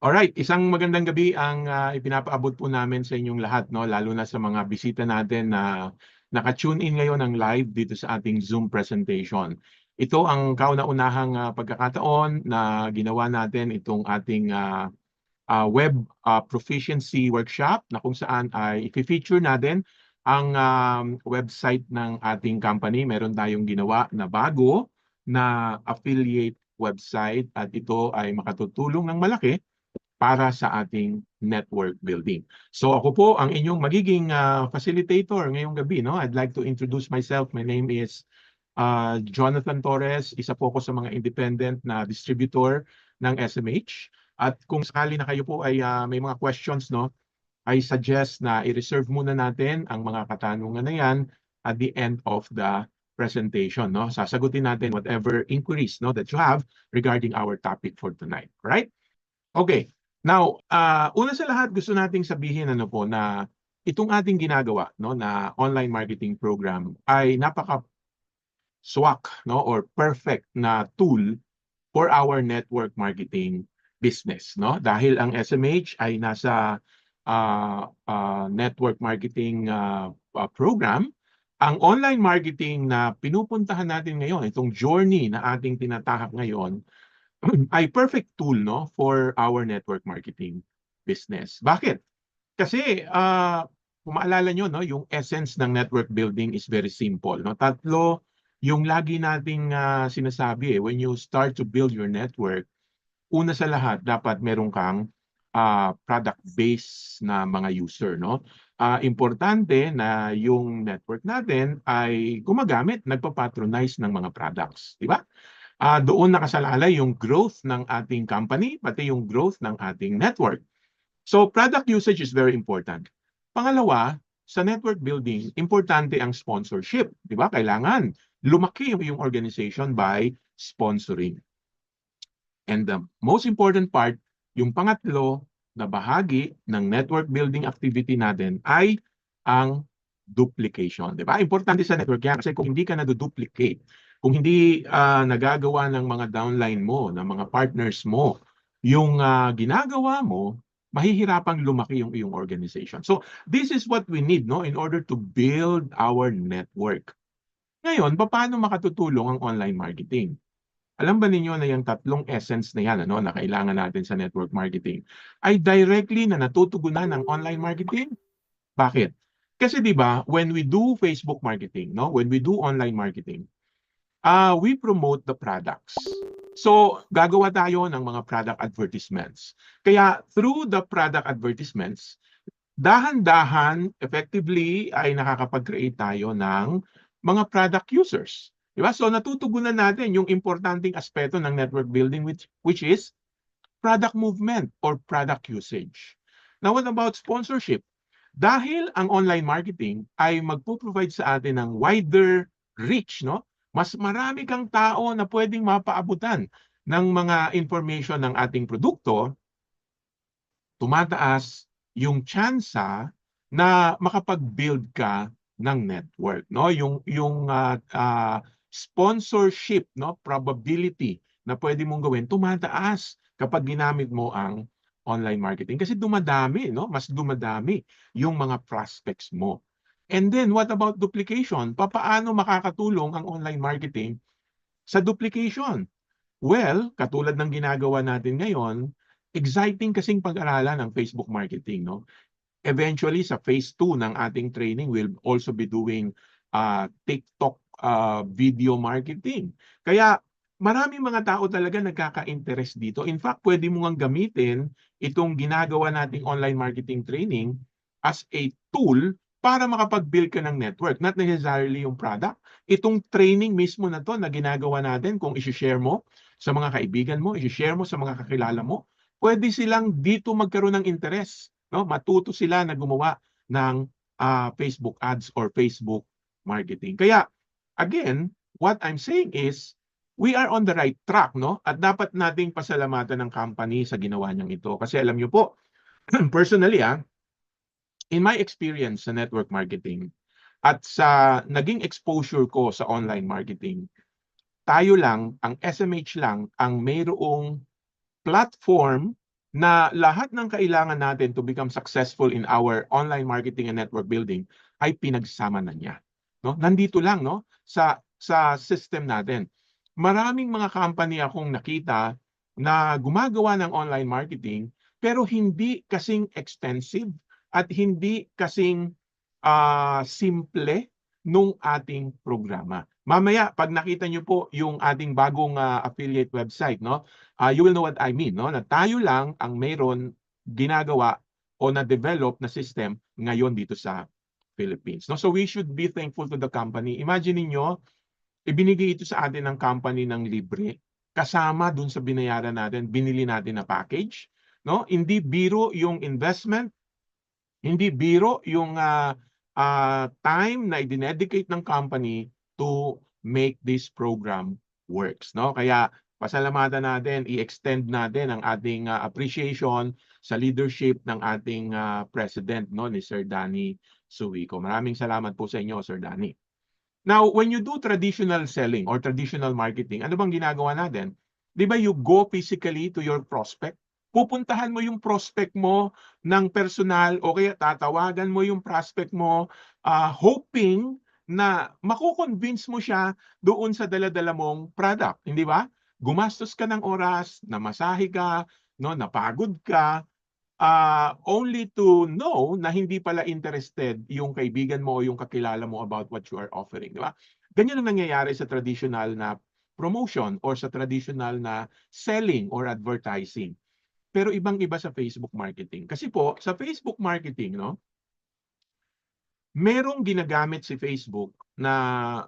Alright, isang magandang gabi ang ipinapaabot po namin sa inyong lahat, no? Lalo na sa mga bisita natin na naka-tune in ngayon ng live dito sa ating Zoom presentation. Ito ang kauna-unahang pagkakataon na ginawa natin itong ating web proficiency workshop na kung saan ay i-feature natin ang website ng ating company. Meron tayong ginawa na bago na affiliate website at ito ay makatutulong ng malaki para sa ating network building. So ako po ang inyong magiging facilitator ngayong gabi. No? I'd like to introduce myself. My name is Jonathan Torres. Isa po ako sa mga independent na distributor ng SMH. At kung sakali na kayo po ay may mga questions, no, I suggest na i-reserve muna natin ang mga katanungan na yan at the end of the presentation. No? Sasagutin natin whatever inquiries, no, that you have regarding our topic for tonight. Right? Okay. Now, una sa lahat gusto nating sabihin po na itong ating ginagawa, no, na online marketing program ay napaka-swak, no, or perfect na tool for our network marketing business, no? Dahil ang SMH ay nasa network marketing program, ang online marketing na pinupuntahan natin ngayon, itong journey na ating tinatahak ngayon, ay perfect tool, no, for our network marketing business. Bakit? Kasi kung maalala nyo, no, yung essence ng network building is very simple. No? Tatlo yung lagi nating sinasabi. When you start to build your network, una sa lahat, dapat meron kang product base na mga user. No? Importante na yung network natin ay gumagamit, nagpa-patronize ng mga products. Di ba? Doon nakasalalay yung growth ng ating company, pati yung growth ng ating network. So product usage is very important. Pangalawa, sa network building, importante ang sponsorship. Di ba? Kailangan lumaki yung organization by sponsoring. And the most important part, yung pangatlo na bahagi ng network building activity natin ay ang duplication. Di ba? Importante sa network yan kasi kung hindi ka na-duplicate, kung hindi nagagawa ng mga downline mo, ng mga partners mo, yung ginagawa mo, mahihirapang lumaki yung iyong organization. So this is what we need, no, in order to build our network. Ngayon, paano makatutulong ang online marketing? Alam ba ninyo na yung tatlong essence na yan, ano, na kailangan natin sa network marketing ay directly na natutugunan ng online marketing? Bakit? Kasi 'di ba, when we do Facebook marketing, no, when we do online marketing, we promote the products. So, gagawa tayo ng mga product advertisements. Kaya through the product advertisements, dahan-dahan, effectively ay nakakapag-create tayo ng mga product users. Diba? So natutugunan natin yung importanteng aspeto ng network building which is product movement or product usage. Now what about sponsorship? Dahil ang online marketing ay magpo-provide sa atin ng wider reach, no? Mas marami kang tao na pwedeng mapaabutan ng mga information ng ating produkto, tumataas yung tsansa na makapag-build ka ng network, no? Yung sponsorship, no, probability na pwede mong gawin tumataas kapag ginamit mo ang online marketing kasi dumadami, no? Mas dumadami yung mga prospects mo. And then what about duplication? Paano makakatulong ang online marketing sa duplication? Well, katulad ng ginagawa natin ngayon, exciting kasing pag-aralan ng Facebook marketing, no? Eventually, sa phase 2 ng ating training, we'll also be doing TikTok video marketing. Kaya maraming mga tao talaga nagkaka-interest dito. In fact, pwede mo ngang gamitin itong ginagawa nating online marketing training as a tool para makapag-build ka ng network. Not necessarily yung product. Itong training mismo na to na ginagawa natin, kung isi-share mo sa mga kaibigan mo, isi-share mo sa mga kakilala mo, pwede silang dito magkaroon ng interest. No? Matuto sila na gumawa ng Facebook ads or Facebook marketing. Kaya, again, what I'm saying is, we are on the right track, no? At dapat nating pasalamatan ng company sa ginawa niyang ito. Kasi alam niyo po, personally, in my experience sa network marketing at sa naging exposure ko sa online marketing, tayo lang, ang SMH lang, ang mayroong platform na lahat ng kailangan natin to become successful in our online marketing and network building ay pinagsama na niya. No? Nandito lang, no, sa system natin. Maraming mga company akong nakita na gumagawa ng online marketing pero hindi kasing extensive at hindi kasing simple nung ating programa. Mamaya, pag nakita niyo po yung ating bagong affiliate website, no, you will know what I mean, no? Na tayo lang ang mayroon ginagawa o na-develop na system ngayon dito sa Philippines. No? So we should be thankful to the company. Imagine niyo, ibinigay ito sa atin ng company ng libre, kasama dun sa binayaran natin, binili natin na package. No? Hindi biro yung investment, hindi biro yung time na i-dedicate ng company to make this program works. No? Kaya pasalamatan natin, i-extend natin ang ating appreciation sa leadership ng ating president, no, ni Sir Danny Suwico. Maraming salamat po sa inyo, Sir Danny. Now, when you do traditional selling or traditional marketing, ano bang ginagawa natin? Di ba you go physically to your prospect? Pupuntahan mo yung prospect mo ng personal o kaya tatawagan mo yung prospect mo hoping na mako-convince mo siya doon sa dala-dala mong product, hindi ba? Gumastos ka ng oras, namasahe ka, no, napagod ka, only to know na hindi pala interested yung kaibigan mo o yung kakilala mo about what you are offering, di ba? Ganyan ang nangyayari sa traditional na promotion or sa traditional na selling or advertising. Pero ibang-iba sa Facebook marketing. Kasi po, sa Facebook marketing, no, merong ginagamit si Facebook na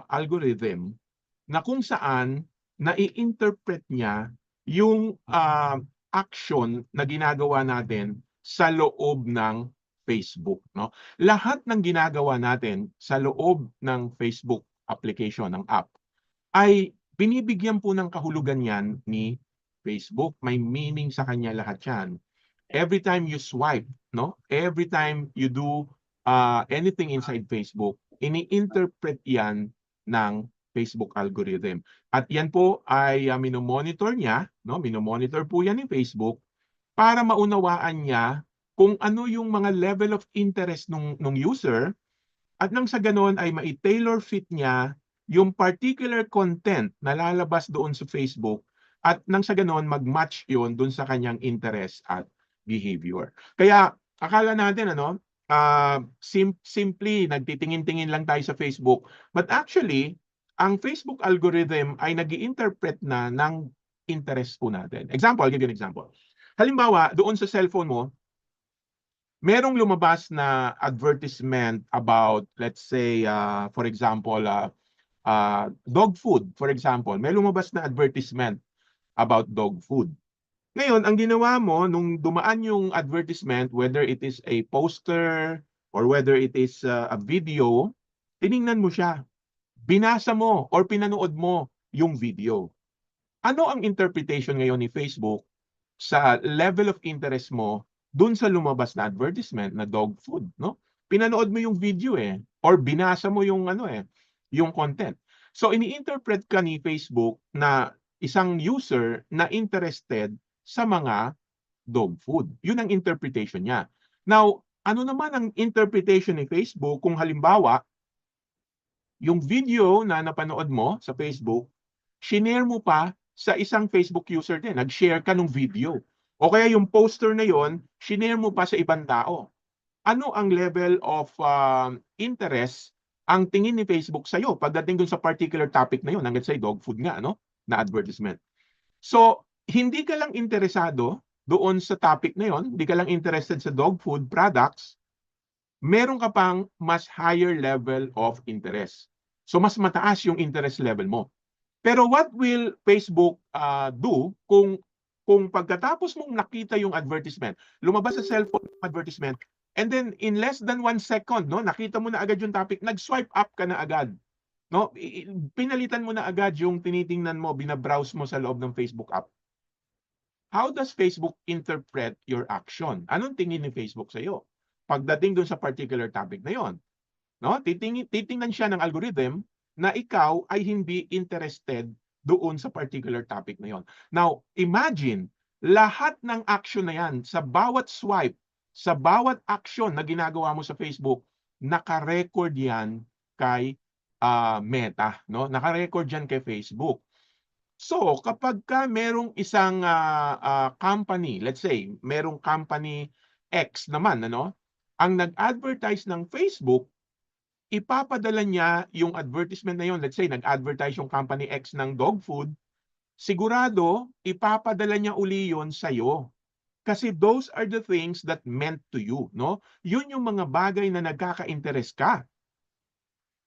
algorithm na kung saan nai-interpret niya yung action na ginagawa natin sa loob ng Facebook, no? Lahat ng ginagawa natin sa loob ng Facebook application, ng app, ay binibigyan po ng kahulugan yan ni Facebook. May meaning sa kanya lahat yan. Every time you swipe, no? Every time you do anything inside Facebook, ini-interpret yan ng Facebook algorithm. At yan po ay minomonitor niya, no? Minomonitor po yan ni Facebook para maunawaan niya kung ano yung mga level of interest nung user at nang sa ganon ay mai-tailor fit niya yung particular content na lalabas doon sa Facebook at nang sa ganon mag-match yun doon sa kanyang interest at behavior. Kaya akala natin simply nagtitingin-tingin lang tayo sa Facebook, but actually ang Facebook algorithm ay nag-i-interpret na ng interest po natin. Example, I'll give you an example. Halimbawa, doon sa cellphone mo, merong lumabas na advertisement about, let's say, for example, dog food, for example. May lumabas na advertisement about dog food. Ngayon, ang ginawa mo, nung dumaan yung advertisement, whether it is a poster or whether it is a video, tiningnan mo siya. Binasa mo or pinanood mo yung video. Ano ang interpretation ngayon ni Facebook sa level of interest mo dun sa lumabas na advertisement na dog food, no? Pinanood mo yung video or binasa mo yung yung content. So ini-interpret ka ni Facebook na isang user na interested sa mga dog food. Yun ang interpretation niya. Now, ano naman ang interpretation ni Facebook kung halimbawa yung video na napanood mo sa Facebook, shinare mo pa sa isang Facebook user din. Nag-share ka ng video. O kaya yung poster na yon, shinare mo pa sa ibang tao. Ano ang level of interest ang tingin ni Facebook sa'yo pagdating dun sa particular topic na yon, hanggang sa dog food nga, no? Na advertisement. So, hindi ka lang interesado doon sa topic na yon, hindi ka lang interested sa dog food products, meron ka pang mas higher level of interest. So, mas mataas yung interest level mo. Pero what will Facebook do kung pagkatapos mong nakita yung advertisement, lumabas sa cellphone advertisement, and then in less than 1 second, no, nakita mo na agad yung topic, nag-swipe up ka na agad. No? Pinalitan mo na agad yung tinitingnan mo, binabrowse mo sa loob ng Facebook app. How does Facebook interpret your action? Anong tingin ni Facebook sa iyo pagdating dun sa particular topic na yon? No? Titingnan siya ng algorithm na ikaw ay hindi interested doon sa particular topic na yon. Now, imagine lahat ng action na yan, sa bawat swipe, sa bawat action na ginagawa mo sa Facebook, naka-record yan kay Meta, no? Naka-record yan kay Facebook. So, kapag ka merong isang company, let's say, merong company X naman, ano, ang nag-advertise ng Facebook, ipapadala niya yung advertisement na yun. Let's say, nag-advertise yung company X ng dog food, sigurado, ipapadala niya uli yun sa'yo. Kasi those are the things that meant to you, no? Yun yung mga bagay na nagkaka-interest ka.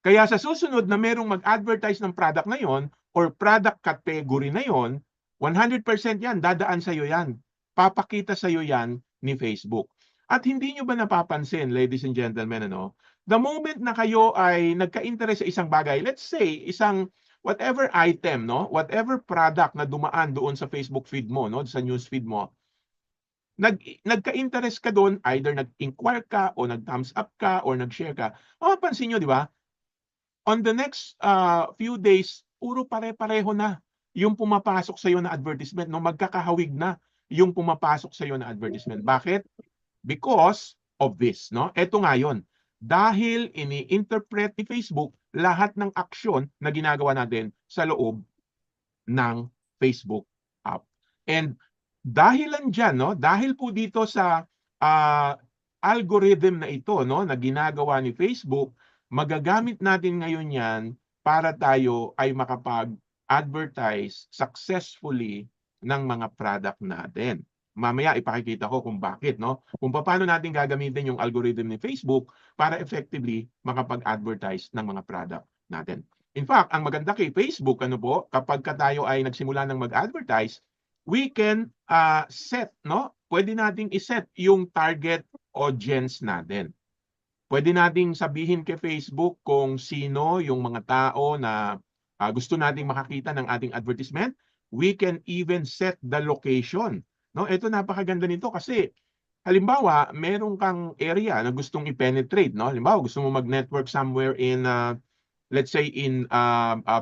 Kaya sa susunod na merong mag-advertise ng product na yon or product category na yon, 100% yan, dadaan sa'yo yan. Papakita sa'yo yan ni Facebook. At hindi nyo ba napapansin, ladies and gentlemen, ano, the moment na kayo ay nagka-interest sa isang bagay, let's say, isang whatever item, no, whatever product na dumaan doon sa Facebook feed mo, no, sa news feed mo, nagka-interest ka doon, either nag-inquire ka o nag-thumbs up ka or nag-share ka, mapapansin nyo, di ba? On the next few days, puro pare-pareho na yung pumapasok sa iyo na advertisement, no? Magkakahawig na yung pumapasok sa iyo na advertisement. Bakit? Because of this, no? Ito nga yun. Dahil ini-interpret ni Facebook lahat ng aksyon na ginagawa natin sa loob ng Facebook app. And dahilan dyan, no? Dahil po dito sa algorithm na ito, no, na ginagawa ni Facebook, magagamit natin ngayon yan para tayo ay makapag-advertise successfully ng mga product natin. Mamaya ipakikita ko kung bakit, no? Kung paano natin gagamitin yung algorithm ni Facebook para effectively makapag-advertise ng mga product natin. In fact, ang maganda kay Facebook, ano po, kapag tayo ay nagsimula ng mag-advertise, we can set, no? Pwede nating iset yung target audience natin. Pwede nating sabihin kay Facebook kung sino yung mga tao na gusto nating makakita ng ating advertisement. We can even set the location. No, ito napakaganda nito kasi halimbawa, meron kang area na gustong i-penetrate, no? Halimbawa, gusto mo mag-network somewhere in let's say in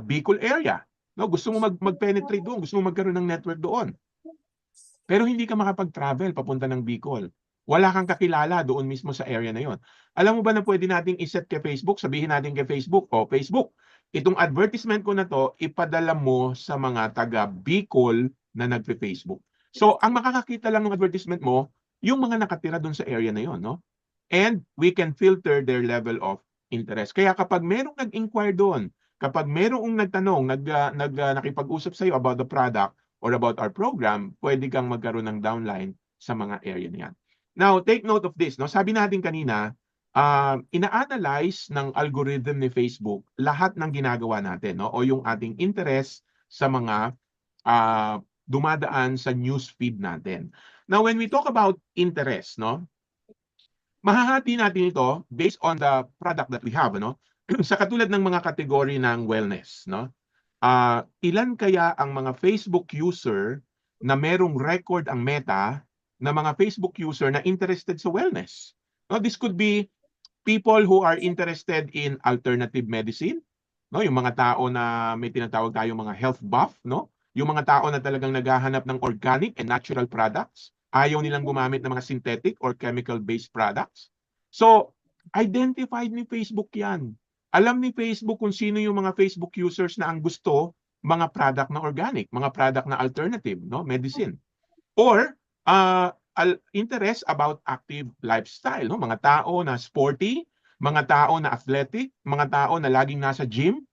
Bicol area. No, gusto mo mag-penetrate doon, gusto mo magkaroon ng network doon. Pero hindi ka makapag-travel papunta ng Bicol. Wala kang kakilala doon mismo sa area na yon. Alam mo ba na pwede nating iset kay Facebook? Sabihin natin kay Facebook, Facebook, itong advertisement ko na to, ipadala mo sa mga taga Bicol na nagpe-Facebook. So, ang makakakita lang ng advertisement mo, yung mga nakatira doon sa area na yon, no? And we can filter their level of interest. Kaya kapag merong nag-inquire doon, kapag merong nagtanong, nakipag-usap sa iyo about the product or about our program, pwede kang magkaroon ng downline sa mga area na yan. Now, take note of this. No? Sabi natin kanina, ina-analyze ng algorithm ni Facebook lahat ng ginagawa natin, no? O yung ating interest sa mga dumadaan sa news feed natin. Now, when we talk about interest, no? Mahahati natin ito based on the product that we have, no? Sa katulad ng mga kategory ng wellness, no? Ilan kaya ang mga Facebook user na merong record ang Meta na mga Facebook user na interested sa wellness? No, this could be people who are interested in alternative medicine, no? Yung mga tao na may tinatawag tayong mga health buff, no? Yung mga tao na talagang naghahanap ng organic and natural products, ayaw nilang gumamit ng mga synthetic or chemical-based products. So, identified ni Facebook yan. Alam ni Facebook kung sino yung mga Facebook users na ang gusto mga product na organic, mga product na alternative, no, medicine. Or interest about active lifestyle, no, mga tao na sporty, mga tao na athletic, mga tao na laging nasa gym.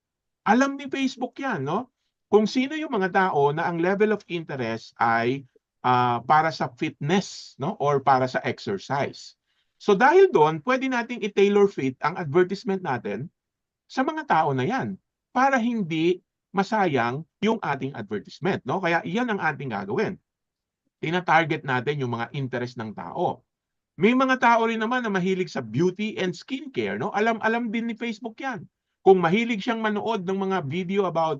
Alam ni Facebook yan, no? Kung sino yung mga tao na ang level of interest ay para sa fitness, no, or para sa exercise. So dahil doon, pwede nating i-tailor fit ang advertisement natin sa mga tao na yan para hindi masayang yung ating advertisement, no? Kaya iyan ang ating gagawin. Tina-target natin yung mga interest ng tao. May mga tao rin naman na mahilig sa beauty and skincare, no? Alam din ni Facebook yan. Kung mahilig siyang manood ng mga video about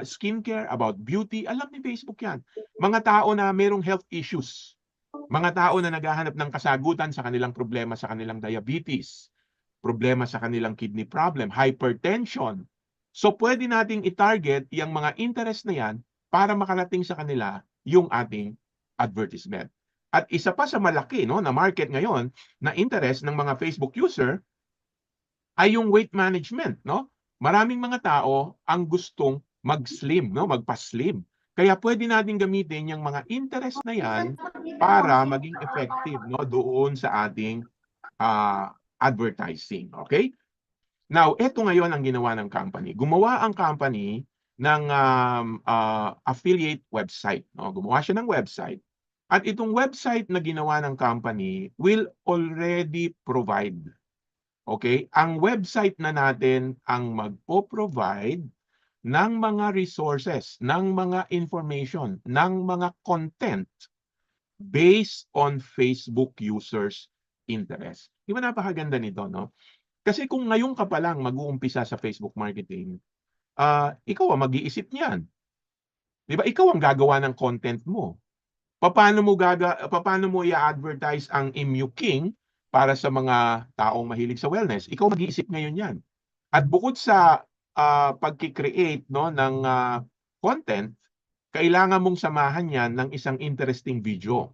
skincare, about beauty, alam ni Facebook yan. Mga tao na merong health issues, mga tao na naghahanap ng kasagutan sa kanilang problema sa kanilang diabetes, problema sa kanilang kidney problem, hypertension. So pwede nating i-target yung mga interest na yan para makarating sa kanila yung ating advertisement. At isa pa sa malaki, no, na market ngayon na interest ng mga Facebook user ay yung weight management, no? Maraming mga tao ang gustong mag-slim, no, magpa-slim. Kaya pwede natin gamitin yung mga interest na yan para maging effective, no, doon sa ating advertising. Okay? Now, ito ngayon ang ginawa ng company. Gumawa ang company ng affiliate website. No? Gumawa siya ng website. At itong website na ginawa ng company will already provide. Okay? Ang website na natin ang magpo-provide ng mga resources, ng mga information, ng mga content based on Facebook users' interest. Di ba napakaganda nito, no? Kasi kung ngayon ka pa lang mag-uumpisa sa Facebook marketing, ikaw ang mag-iisip niyan. Di ba? Ikaw ang gagawa ng content mo. Paano mo i-advertise ang Immune King para sa mga taong mahilig sa wellness? Ikaw mag-iisip ngayon yan. At bukod sa pagki-create, no, ng content, kailangan mong samahan yan ng isang interesting video.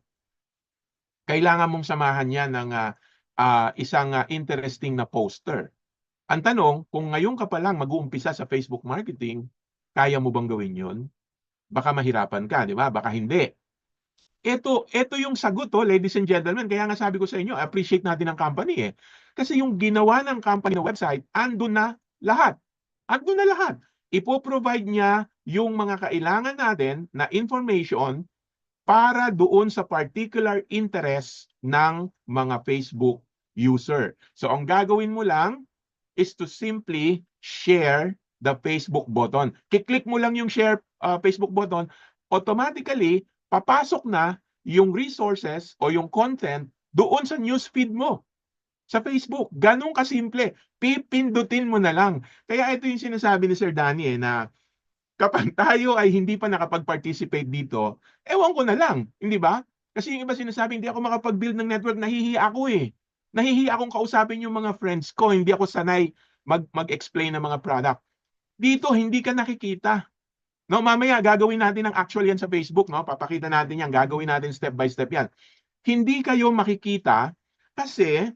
Kailangan mong samahan yan ng isang interesting na poster. Ang tanong, kung ngayon ka pa lang mag-uumpisa sa Facebook marketing, kaya mo bang gawin yun? Baka mahirapan ka, di ba? Baka hindi. Ito yung sagot, ladies and gentlemen. Kaya nga sabi ko sa inyo, appreciate natin ang company. Kasi yung ginawa ng company na website, andun na lahat. Andun na lahat. Ipo-provide niya yung mga kailangan natin na information para doon sa particular interest ng mga Facebook user. So ang gagawin mo lang is to simply share the Facebook button. Kiklik mo lang yung share Facebook button, automatically papasok na yung resources o yung content doon sa newsfeed mo sa Facebook. Ganun kasimple. Pipindutin mo na lang. Kaya ito yung sinasabi ni Sir Danny na kapag tayo ay hindi pa nakapag-participate dito, ewan ko na lang, hindi ba? Kasi yung iba sinasabi, hindi ako makapag-build ng network, nahihiya ako eh. Nahihiya akong kausapin yung mga friends ko, hindi ako sanay mag-explain ng mga product. Dito, hindi ka nakikita. No, mamaya gagawin natin ang actual yan sa Facebook, no? Papakita natin yan, gagawin natin step by step yan. Hindi kayo makikita kasi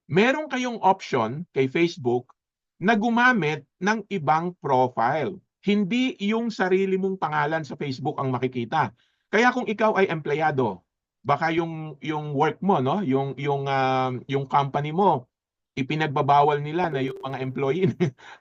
meron kayong option kay Facebook na gumamit ng ibang profile. Hindi yung sarili mong pangalan sa Facebook ang makikita. Kaya kung ikaw ay empleyado, baka yung work mo, no, yung company mo, ipinagbabawal nila na yung mga employee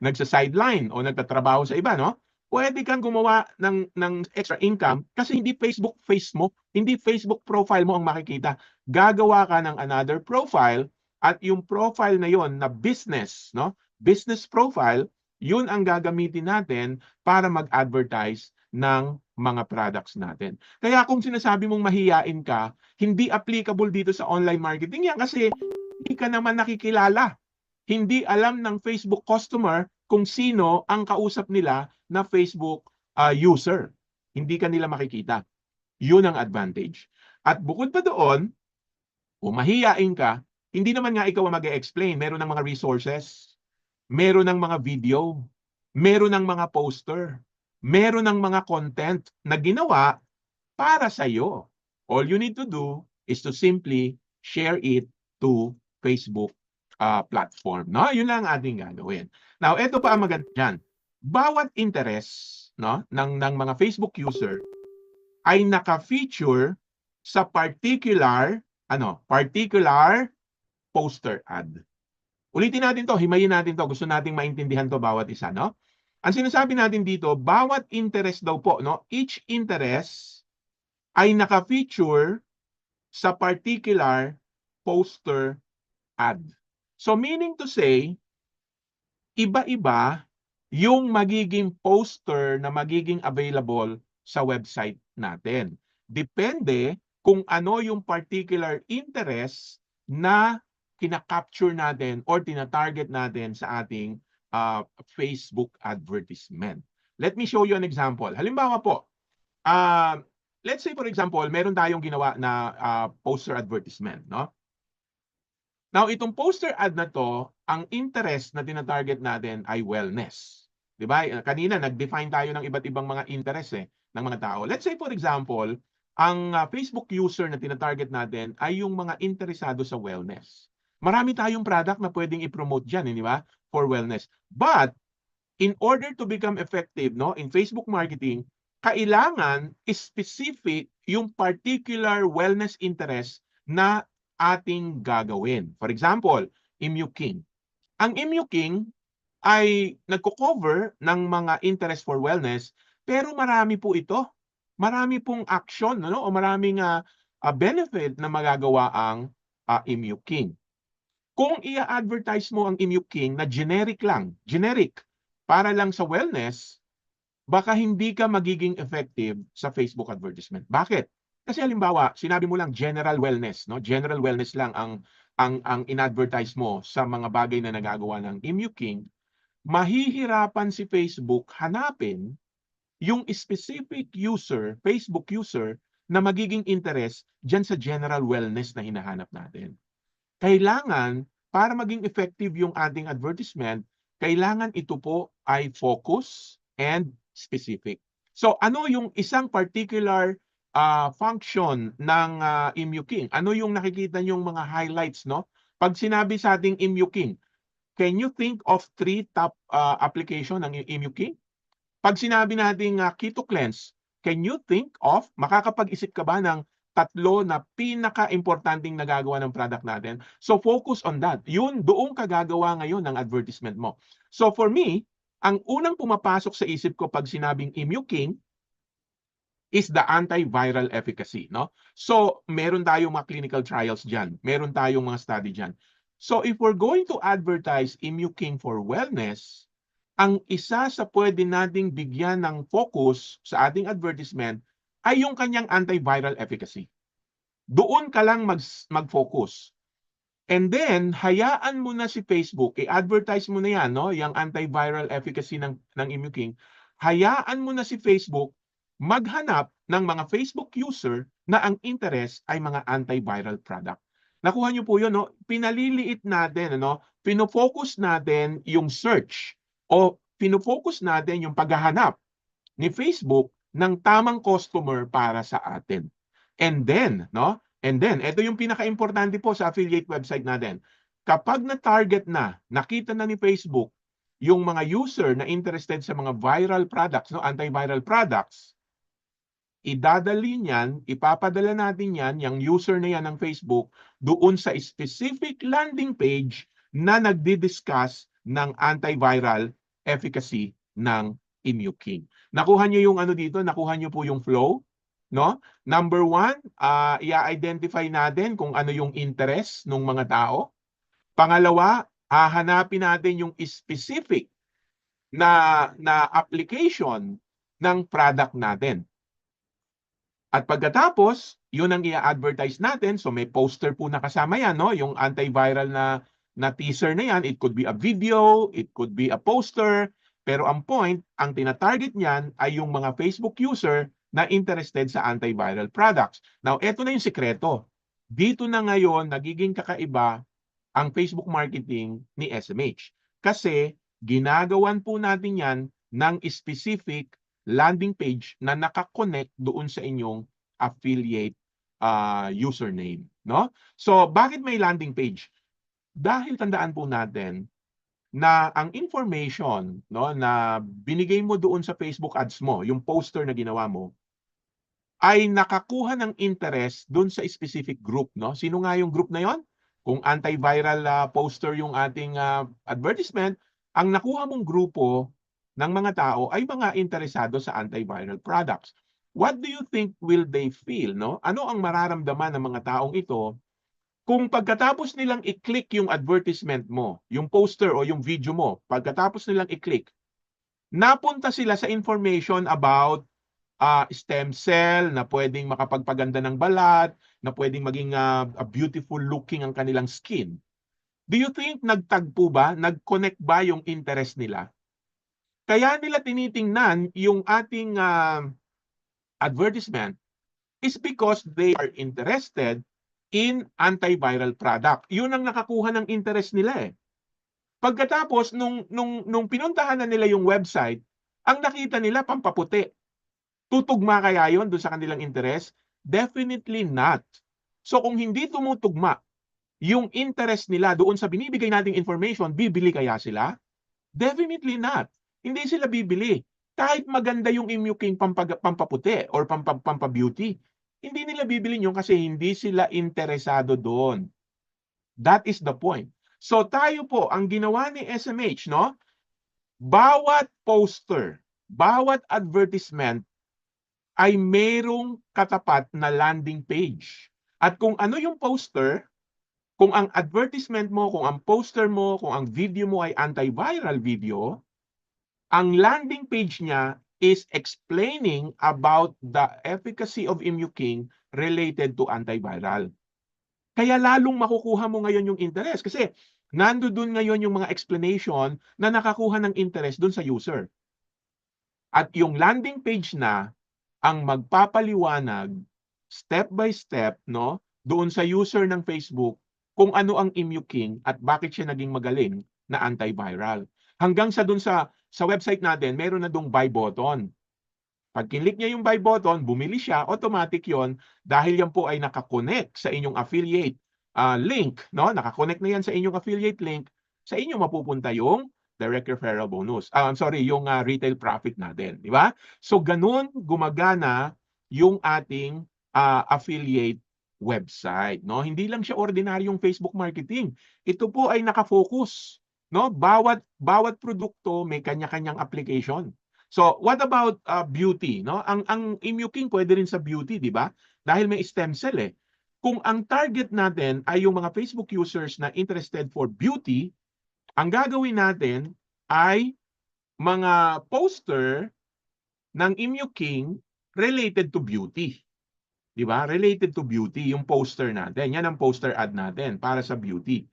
nagsa-sideline o nagtatrabaho sa iba, no? Pwede kang gumawa ng extra income kasi hindi Facebook face mo, hindi Facebook profile mo ang makikita. Gagawa ka ng another profile at yung profile na yon na business, no? Business profile, yun ang gagamitin natin para mag-advertise ng mga products natin. Kaya kung sinasabi mong mahiyain ka, hindi applicable dito sa online marketing yan kasi hindi ka naman nakikilala. Hindi alam ng Facebook customer kung sino ang kausap nila na Facebook user. Hindi ka nila makikita. Yun ang advantage. At bukod pa doon, kung mahiyain ka, hindi naman nga ikaw ang mag-explain. Meron ng mga resources, meron ng mga video, meron ng mga poster, meron ng mga content na ginawa para sa iyo. All you need to do is to simply share it to Facebook platform. No? Yun lang ang ating gagawin. Now, ito pa ang maganda dyan. Bawat interest, no, ng mga Facebook user ay naka-feature sa particular poster ad. Ulitin natin to, himayin natin to. Gusto nating maintindihan to bawat isa, no? Ang sinasabi natin dito, bawat interest daw po, no? Each interest ay naka-feature sa particular poster ad. So meaning to say, iba-iba yung magiging poster na magiging available sa website natin. Depende kung ano yung particular interest na kina-capture natin or tina-target natin sa ating Facebook advertisement. Let me show you an example. Halimbawa po, let's say for example, meron tayong ginawa na poster advertisement, no? Now, itong poster ad na to, ang interest na tina-target natin ay wellness. 'Di ba? Kanina nag-define tayo ng iba't ibang mga interest ng mga tao. Let's say for example, ang Facebook user na tina-target natin ay yung mga interesado sa wellness. Marami tayong product na pwedeng i-promote diyan, di ba? For wellness. But in order to become effective, no, in Facebook marketing, kailangan specific yung particular wellness interest na ating gagawin. For example, Immune King. Ang Immune King ay nagko-cover ng mga interest for wellness, pero marami po ito. Marami pong action, no? O maraming benefit na magagawa ang Immune King. Kung i-advertise mo ang Immune King na generic lang, generic, para lang sa wellness, baka hindi ka magiging effective sa Facebook advertisement. Bakit? Kasi halimbawa, sinabi mo lang general wellness, no? General wellness lang ang in-advertise mo sa mga bagay na nagagawa ng Immune King, mahihirapan si Facebook hanapin yung specific user, Facebook user, na magiging interest dyan sa general wellness na hinahanap natin. Kailangan, para maging effective yung ating advertisement, kailangan ito po ay focus and specific. So ano yung isang particular function ng Immune King? Ano yung nakikita niyong mga highlights, no? Pag sinabi sa ating Immune King, can you think of 3 top application ng Immune King? Pag sinabi nating Keto Cleanse, can you think of, makakapag-isip ka ba ng 3 na pinaka-importanting nagagawa ng product natin? So focus on that. Yun, doon ka gagawa ngayon ng advertisement mo. So for me, ang unang pumapasok sa isip ko pag sinabing Immune King is the antiviral efficacy, no? So meron tayong mga clinical trials diyan. Meron tayong mga study diyan. So if we're going to advertise Immune King for wellness, ang isa sa pwede nating bigyan ng focus sa ating advertisement ay yung kanyang antiviral efficacy. Doon ka lang mag-focus. And then, hayaan mo na si Facebook, i-advertise mo na yan, no? Yung antiviral efficacy ng Immune King. Hayaan mo na si Facebook maghanap ng mga Facebook user na ang interest ay mga antiviral product. Nakuha niyo po yun, no? Pinaliliit natin, ano? Pinofocus natin yung search o pinofocus natin yung paghahanap ni Facebook ng tamang customer para sa atin. And then, no? And then, ito yung pinaka-importante po sa affiliate website natin. Kapag na-target na, nakita na ni Facebook yung mga user na interested sa mga viral products, no, antiviral products, idadali niyan, ipapadala natin yan, yung user na yan ng Facebook, doon sa specific landing page na nagdi-discuss ng antiviral efficacy ng Immune King. Nakuha niyo yung ano dito, nakuha niyo po yung flow, no? Number 1, i-identify natin kung ano yung interest ng mga tao. Pangalawa, hahanapin natin yung specific na application ng product natin. At pagkatapos, yun ang i-advertise natin. So may poster po na kasama yan, no? Yung antiviral na teaser na yan, it could be a video, it could be a poster, pero ang point, ang tina-target niyan ay yung mga Facebook user na interested sa antiviral products. Now, eto na yung sikreto. Dito na ngayon nagiging kakaiba ang Facebook marketing ni SMH. Kasi ginagawan po natin yan ng specific landing page na nakakonect doon sa inyong affiliate username, no? So, bakit may landing page? Dahil tandaan po natin na ang information, no, na binigay mo doon sa Facebook ads mo, yung poster na ginawa mo, ay nakakuha ng interest doon sa specific group, no? Sino nga yung group na yon? Kung antiviral poster yung ating advertisement, ang nakuha mong grupo ng mga tao ay mga interesado sa antiviral products. What do you think will they feel, no? Ano ang mararamdaman ng mga taong ito kung pagkatapos nilang i-click yung advertisement mo, yung poster o yung video mo, pagkatapos nilang i-click, napunta sila sa information about stem cell na pwedeng makapagpaganda ng balat, na pwedeng maging beautiful looking ang kanilang skin. Do you think nagtagpo ba, nag-connect ba yung interest nila? Kaya nila tinitingnan yung ating advertisement is because they are interested in antiviral product. Yun ang nakakuha ng interest nila eh. Pagkatapos, nung pinuntahan na nila yung website, ang nakita nila pampaputi. Tutugma kaya yon doon sa kanilang interest? Definitely not. So kung hindi tumutugma yung interest nila doon sa binibigay nating information, bibili kaya sila? Definitely not. Hindi sila bibili. Kahit maganda yung Immuking pampaputi or pampabeauty, hindi nila bibili yun kasi hindi sila interesado doon. That is the point. So tayo po, ang ginawa ni SMH, no? Bawat poster, bawat advertisement ay mayroong katapat na landing page. At kung ano yung poster, kung ang advertisement mo, kung ang poster mo, kung ang video mo ay antiviral video, ang landing page niya is explaining about the efficacy of Immuking related to antiviral. Kaya lalong makukuha mo ngayon yung interest kasi nandoon ngayon yung mga explanation na nakakuha ng interest dun sa user. At yung landing page na ang magpapaliwanag step by step, no, doon sa user ng Facebook kung ano ang Immuking at bakit siya naging magaling na antiviral. Hanggang sa doon sa website natin, meron na dong buy button. Pag kinlik niya yung buy button, bumili siya, automatic yon dahil yan po ay nakakonect sa inyong affiliate link, no? Nakakonect na yan sa inyong affiliate link, sa inyo mapupunta yung direct referral bonus. I'm sorry, yung retail profit natin, di ba? So ganun gumagana yung ating affiliate website, no? Hindi lang siya ordinaryong Facebook marketing. Ito po ay nakafocus, no? Bawat produkto may kanya-kanyang application. So, what about beauty, no? Ang Immuking pwede rin sa beauty, di ba? Dahil may stem cell eh. Kung ang target natin ay yung mga Facebook users na interested for beauty, ang gagawin natin ay mga poster ng Immuking related to beauty. Di ba? Related to beauty, yung poster natin. Yan ang poster ad natin para sa beauty.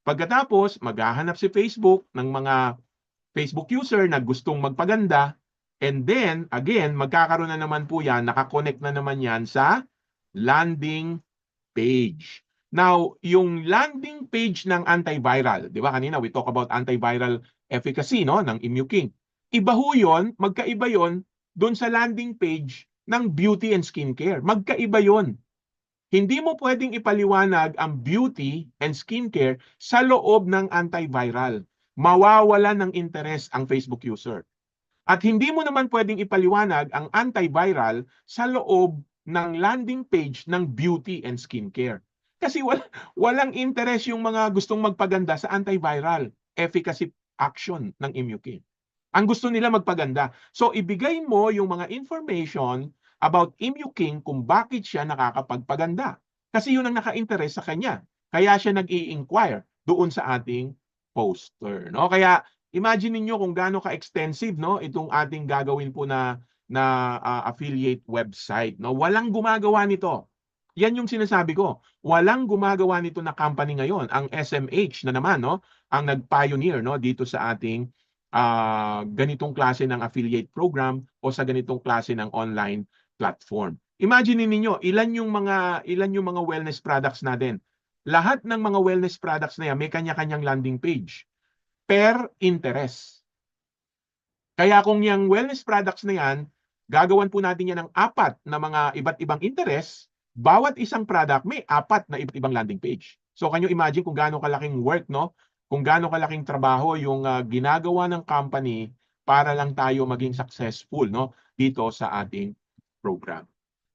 Pagkatapos, maghahanap si Facebook ng mga Facebook user na gustong magpaganda. And then, again, magkakaroon na naman po yan, nakakonect na naman yan sa landing page. Now, yung landing page ng antiviral, di ba kanina we talk about antiviral efficacy, no, ng Immuking. Iba ho yun, magkaiba yun doon sa landing page ng beauty and skincare. Magkaiba yun. Hindi mo pwedeng ipaliwanag ang beauty and skincare sa loob ng antiviral. Mawawala ng interest ang Facebook user. At hindi mo naman pwedeng ipaliwanag ang antiviral sa loob ng landing page ng beauty and skincare. Kasi walang interest yung mga gustong magpaganda sa antiviral efficacy action ng Immuking. Ang gusto nila magpaganda. So ibigay mo yung mga information about Immuking kung bakit siya nakakapagpaganda. Kasi yun ang naka-interest sa kanya. Kaya siya nag-i-inquire doon sa ating poster, no? Kaya imagine niyo kung gaano ka-extensive, no, itong ating gagawin po na affiliate website, no? Walang gumagawa nito. Yan yung sinasabi ko. Walang gumagawa nito na company ngayon. Ang SMH na naman, no, ang nag-pioneer, no, dito sa ating ganitong klase ng affiliate program o sa ganitong klase ng online platform. Imagine niyo ilan yung mga wellness products natin. Lahat ng mga wellness products na yan may kanya-kanyang landing page per interest. Kaya kung yung wellness products na yan, gagawan po natin yan ng 4 na mga iba't ibang interest, bawat isang product may 4 na iba't ibang landing page. So can you imagine kung gaano kalaking work, no? Kung gaano kalaking trabaho yung ginagawa ng company para lang tayo maging successful, no, dito sa ating program.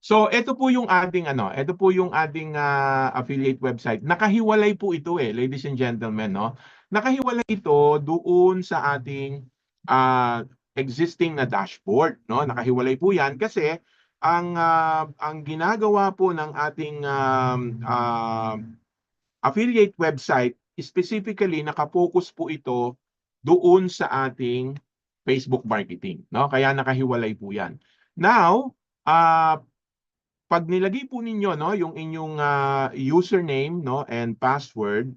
So ito po yung ating affiliate website. Nakahiwalay po ito ladies and gentlemen, no. Nakahiwalay ito doon sa ating existing na dashboard, no. Nakahiwalay po 'yan kasi ang ginagawa po ng ating affiliate website, specifically nakapokus po ito doon sa ating Facebook marketing, no? Kaya nakahiwalay po 'yan. Now, pag nilagay po ninyo, no, yung inyong username, no, and password.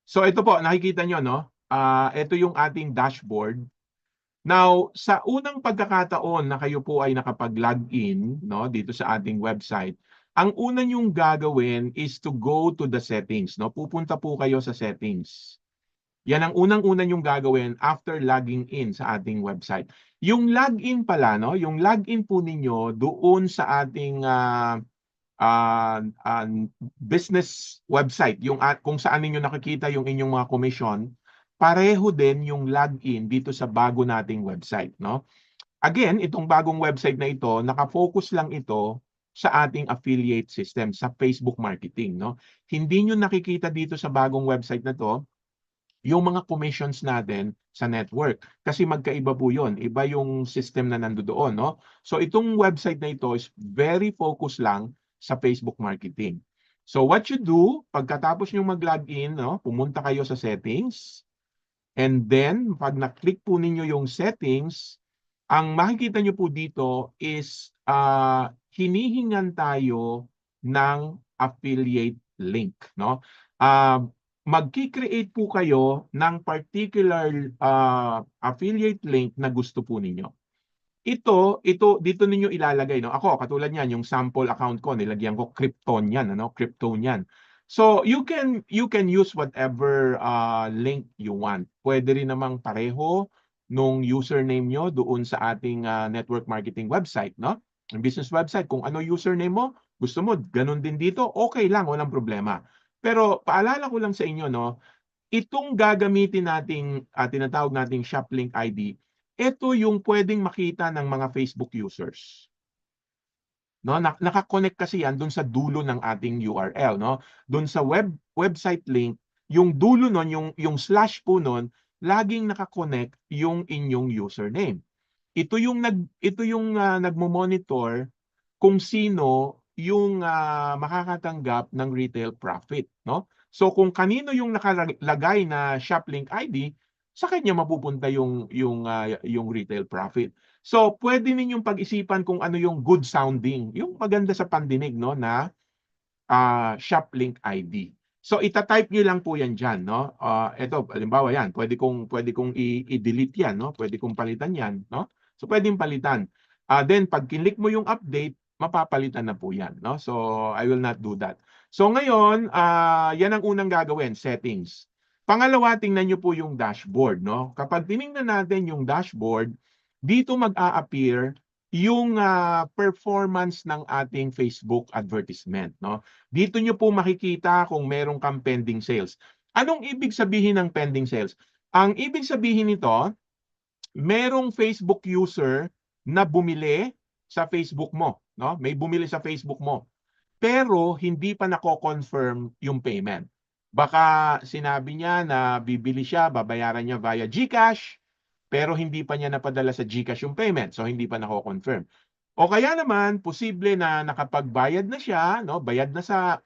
So ito po, nakikita nyo, no? Ito yung ating dashboard. Now, sa unang pagkakataon na kayo po ay nakapag-login, no, dito sa ating website, ang una nyong gagawin is to go to the settings, no? Pupunta po kayo sa settings. Yan ang unang-una niyong gagawin after logging in sa ating website. Yung login pala, no? Yung login po ninyo doon sa ating uh, uh, business website, yung kung saan ninyo nakikita yung inyong mga commission, pareho din yung login dito sa bago nating website, no? Again, itong bagong website na ito, nakafocus lang ito sa ating affiliate system, sa Facebook marketing, no? Hindi nyo nakikita dito sa bagong website na to yung mga commissions natin sa network. Kasi magkaiba po yun. Iba yung system na nandoon, no? So itong website na ito is very focused lang sa Facebook marketing. So what you do, pagkatapos nyo mag-login, no, pumunta kayo sa settings, and then pag na-click po ninyo yung settings, ang makikita nyo po dito is hinihingan tayo ng affiliate link, no? Magki-create po kayo ng particular affiliate link na gusto po ninyo. Ito dito ninyo ilalagay, no? Ako katulad niyan, yung sample account ko nilagyan ko Krypton yan, ano? Krypton yan. So you can use whatever link you want. Pwede rin namang pareho nung username nyo doon sa ating network marketing website, no? Yung business website, kung ano username mo, gusto mo ganun din dito, okay lang, walang problema. Pero paalala ko lang sa inyo, no, itong gagamitin nating tinatawag nating ShopLink ID, ito yung pwedeng makita ng mga Facebook users. No, naka-connect kasi yan doon sa dulo ng ating URL, no? Doon sa website link, yung dulo nun, yung slash po nun, laging naka-connect yung inyong username. Ito yung nagmo-monitor kung sino yung makakatanggap ng retail profit, no? So kung kanino yung nakalagay na ShopLink ID, sa kanya mapupunta yung retail profit. So pwede ninyong pag-isipan kung ano yung good sounding, yung maganda sa pandinig, no, na ShopLink ID. So ita-type niyo lang po yan diyan, no? Ito halimbawa yan, pwede kong i-delete yan, no? Pwede kong palitan yan, no? So pwedeng palitan. Then pag kinlik mo yung update, mapapalitan na po yan, no? So I will not do that. So ngayon, yan ang unang gagawin, settings. Pangalawa, tingnan niyo po yung dashboard, no? Kapag tiningnan natin yung dashboard, dito mag-a-appear yung performance ng ating Facebook advertisement, no? Dito nyo po makikita kung meron kang pending sales. Anong ibig sabihin ng pending sales? Ang ibig sabihin nito, merong Facebook user na bumili sa Facebook mo, no? May bumili sa Facebook mo. Pero hindi pa nako-confirm yung payment. Baka sinabi niya na bibili siya, babayaran niya via GCash, pero hindi pa niya napadala sa GCash yung payment, so hindi pa nako-confirm. O kaya naman posible na nakapagbayad na siya, no? Bayad na sa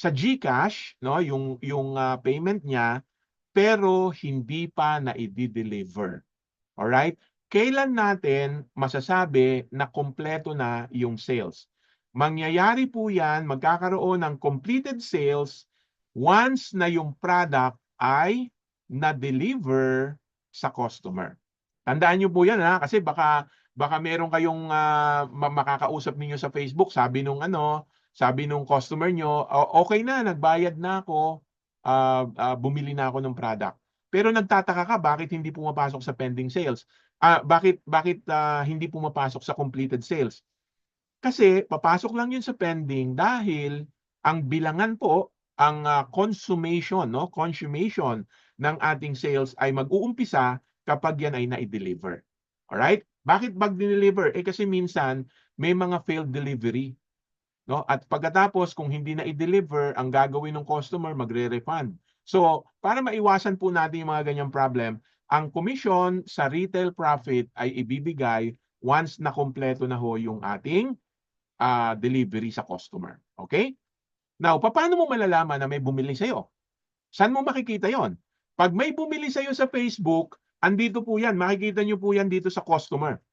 GCash, no, yung payment niya, pero hindi pa na i-deliver. All right? Kailan natin masasabi na kompleto na yung sales? Mangyayari po 'yan, magkakaroon ng completed sales once na yung product ay na-deliver sa customer. Tandaan niyo po 'yan, ha, kasi baka meron kayong makakausap ninyo sa Facebook, sabi nung customer nyo, okay na, nagbayad na ako, bumili na ako ng product. Pero nagtataka ka bakit hindi pumapasok sa pending sales? Bakit hindi pumapasok sa completed sales? Kasi papasok lang 'yun sa pending dahil ang bilangan po, ang consummation, no, consummation ng ating sales ay mag-uumpisa kapag yan ay na-deliver. Alright? Bakit mag-deliver? Kasi minsan may mga failed delivery, no? At pagkatapos kung hindi na-deliver, ang gagawin ng customer magre-refund. So, para maiwasan po natin yung mga ganyang problem, ang commission sa retail profit ay ibibigay once na kompleto na ho yung ating delivery sa customer. Okay? Now, paano mo malalaman na may bumili sa'yo? Saan mo makikita yon? Pag may bumili sa'yo sa Facebook, andito po yan. Makikita nyo po yan dito sa customer.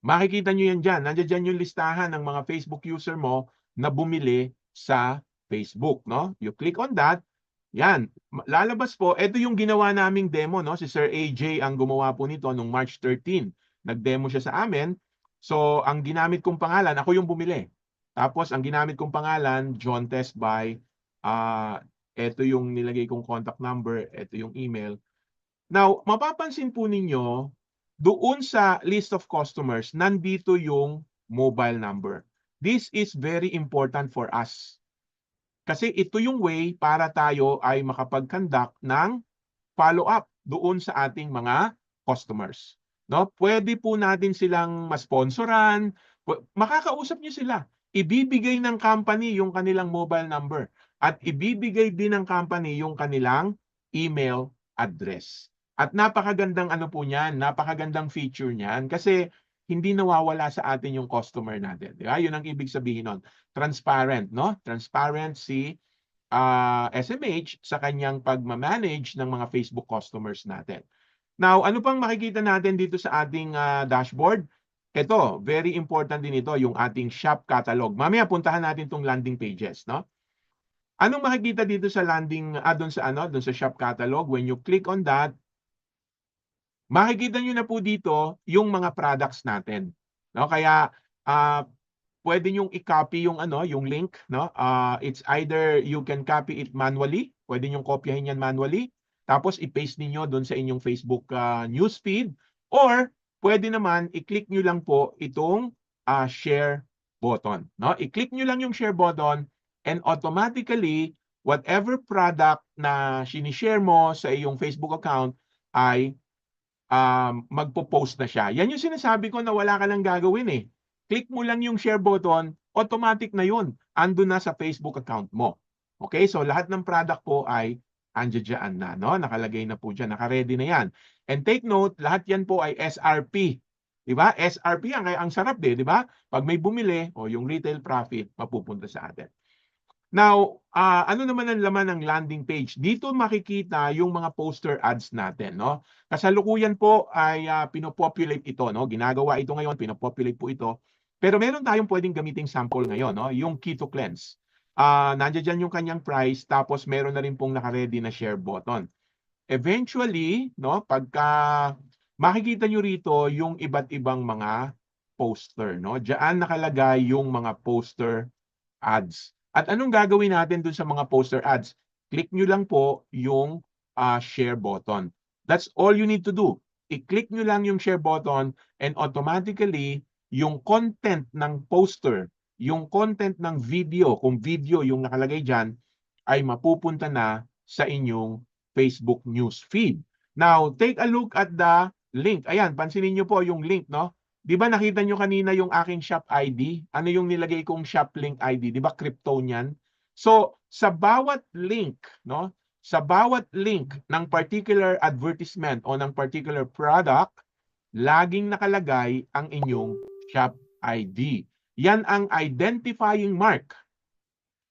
Makikita nyo yan dyan. Nandiyan dyan yung listahan ng mga Facebook user mo na bumili sa Facebook, no? You click on that. Yan. Lalabas po. Ito yung ginawa naming demo, no? Si Sir AJ ang gumawa po nito nung March 13. Nag-demo siya sa amin. So, ang ginamit kong pangalan, ako yung bumili. Tapos, ang ginamit kong pangalan, John Test by ito yung nilagay kong contact number, ito yung email. Now, mapapansin po ninyo, doon sa list of customers, nandito yung mobile number. This is very important for us. Kasi ito yung way para tayo ay makapag-conduct ng follow-up doon sa ating mga customers. No? Pwede po natin silang masponsoran, makakausap nyo sila. Ibibigay ng company yung kanilang mobile number at ibibigay din ng company yung kanilang email address. At napakagandang ano po niyan, napakagandang feature niyan kasi hindi nawawala sa atin yung customer natin. Di ba? Yun ang ibig sabihin nun. Transparent, no? Transparent si SMH sa kanyang pagmamanage ng mga Facebook customers natin. Now, ano pang makikita natin dito sa ating dashboard? Ito, very important din ito, yung ating shop catalog. Mamaya puntahan natin itong landing pages, no? Anong makikita dito sa landing, doon sa shop catalog? When you click on that, makikita nyo na po dito yung mga products natin. No? Kaya, pwede nyong i-copy yung link, no? It's either you can copy it manually, pwede nyong kopyahin yan manually, tapos i-paste niyo doon sa inyong Facebook newsfeed, or pwede naman i-click nyo lang po itong share button, no? I-click nyo lang yung share button and automatically whatever product na sinishare mo sa iyong Facebook account ay magpo-post na siya. Yan yung sinasabi ko na wala ka lang gagawin eh. Click mo lang yung share button, automatic na yun. Ando na sa Facebook account mo. Okay? So lahat ng product ko ay andyan na. No? Nakalagay na po dyan. Naka-ready na yan. And take note, lahat yan po ay SRP. Diba? SRP yan. Kaya ang sarap di ba? Pag may bumili, yung retail profit, mapupunta sa atin. Now, ano naman ang laman ng landing page? Dito makikita yung mga poster ads natin, no? Kasalukuyan po ay pinopopulate ito, no? Ginagawa ito ngayon, pinopopulate po ito. Pero meron tayong pwedeng gamiting sample ngayon, no? Yung Keto Cleanse. Nandiyan dyan yung kanyang price, tapos meron na rin pong naka-ready na share button. Eventually, no, pagka makikita nyo rito yung iba't ibang mga poster, no? Diyan nakalagay yung mga poster ads. At anong gagawin natin dun sa mga poster ads? Click nyo lang po yung share button. That's all you need to do. I-click nyo lang yung share button and automatically yung content ng poster, yung content ng video, kung video yung nakalagay dyan, ay mapupunta na sa inyong Facebook news feed. Now, take a look at the link. Ayan, pansinin nyo po yung link, no? Di ba nakita nyo kanina yung aking shop ID? Ano yung nilagay kong shop link ID? Di ba crypto niyan? So, sa bawat link, no? Sa bawat link ng particular advertisement o ng particular product, laging nakalagay ang inyong shop ID. Yan ang identifying mark.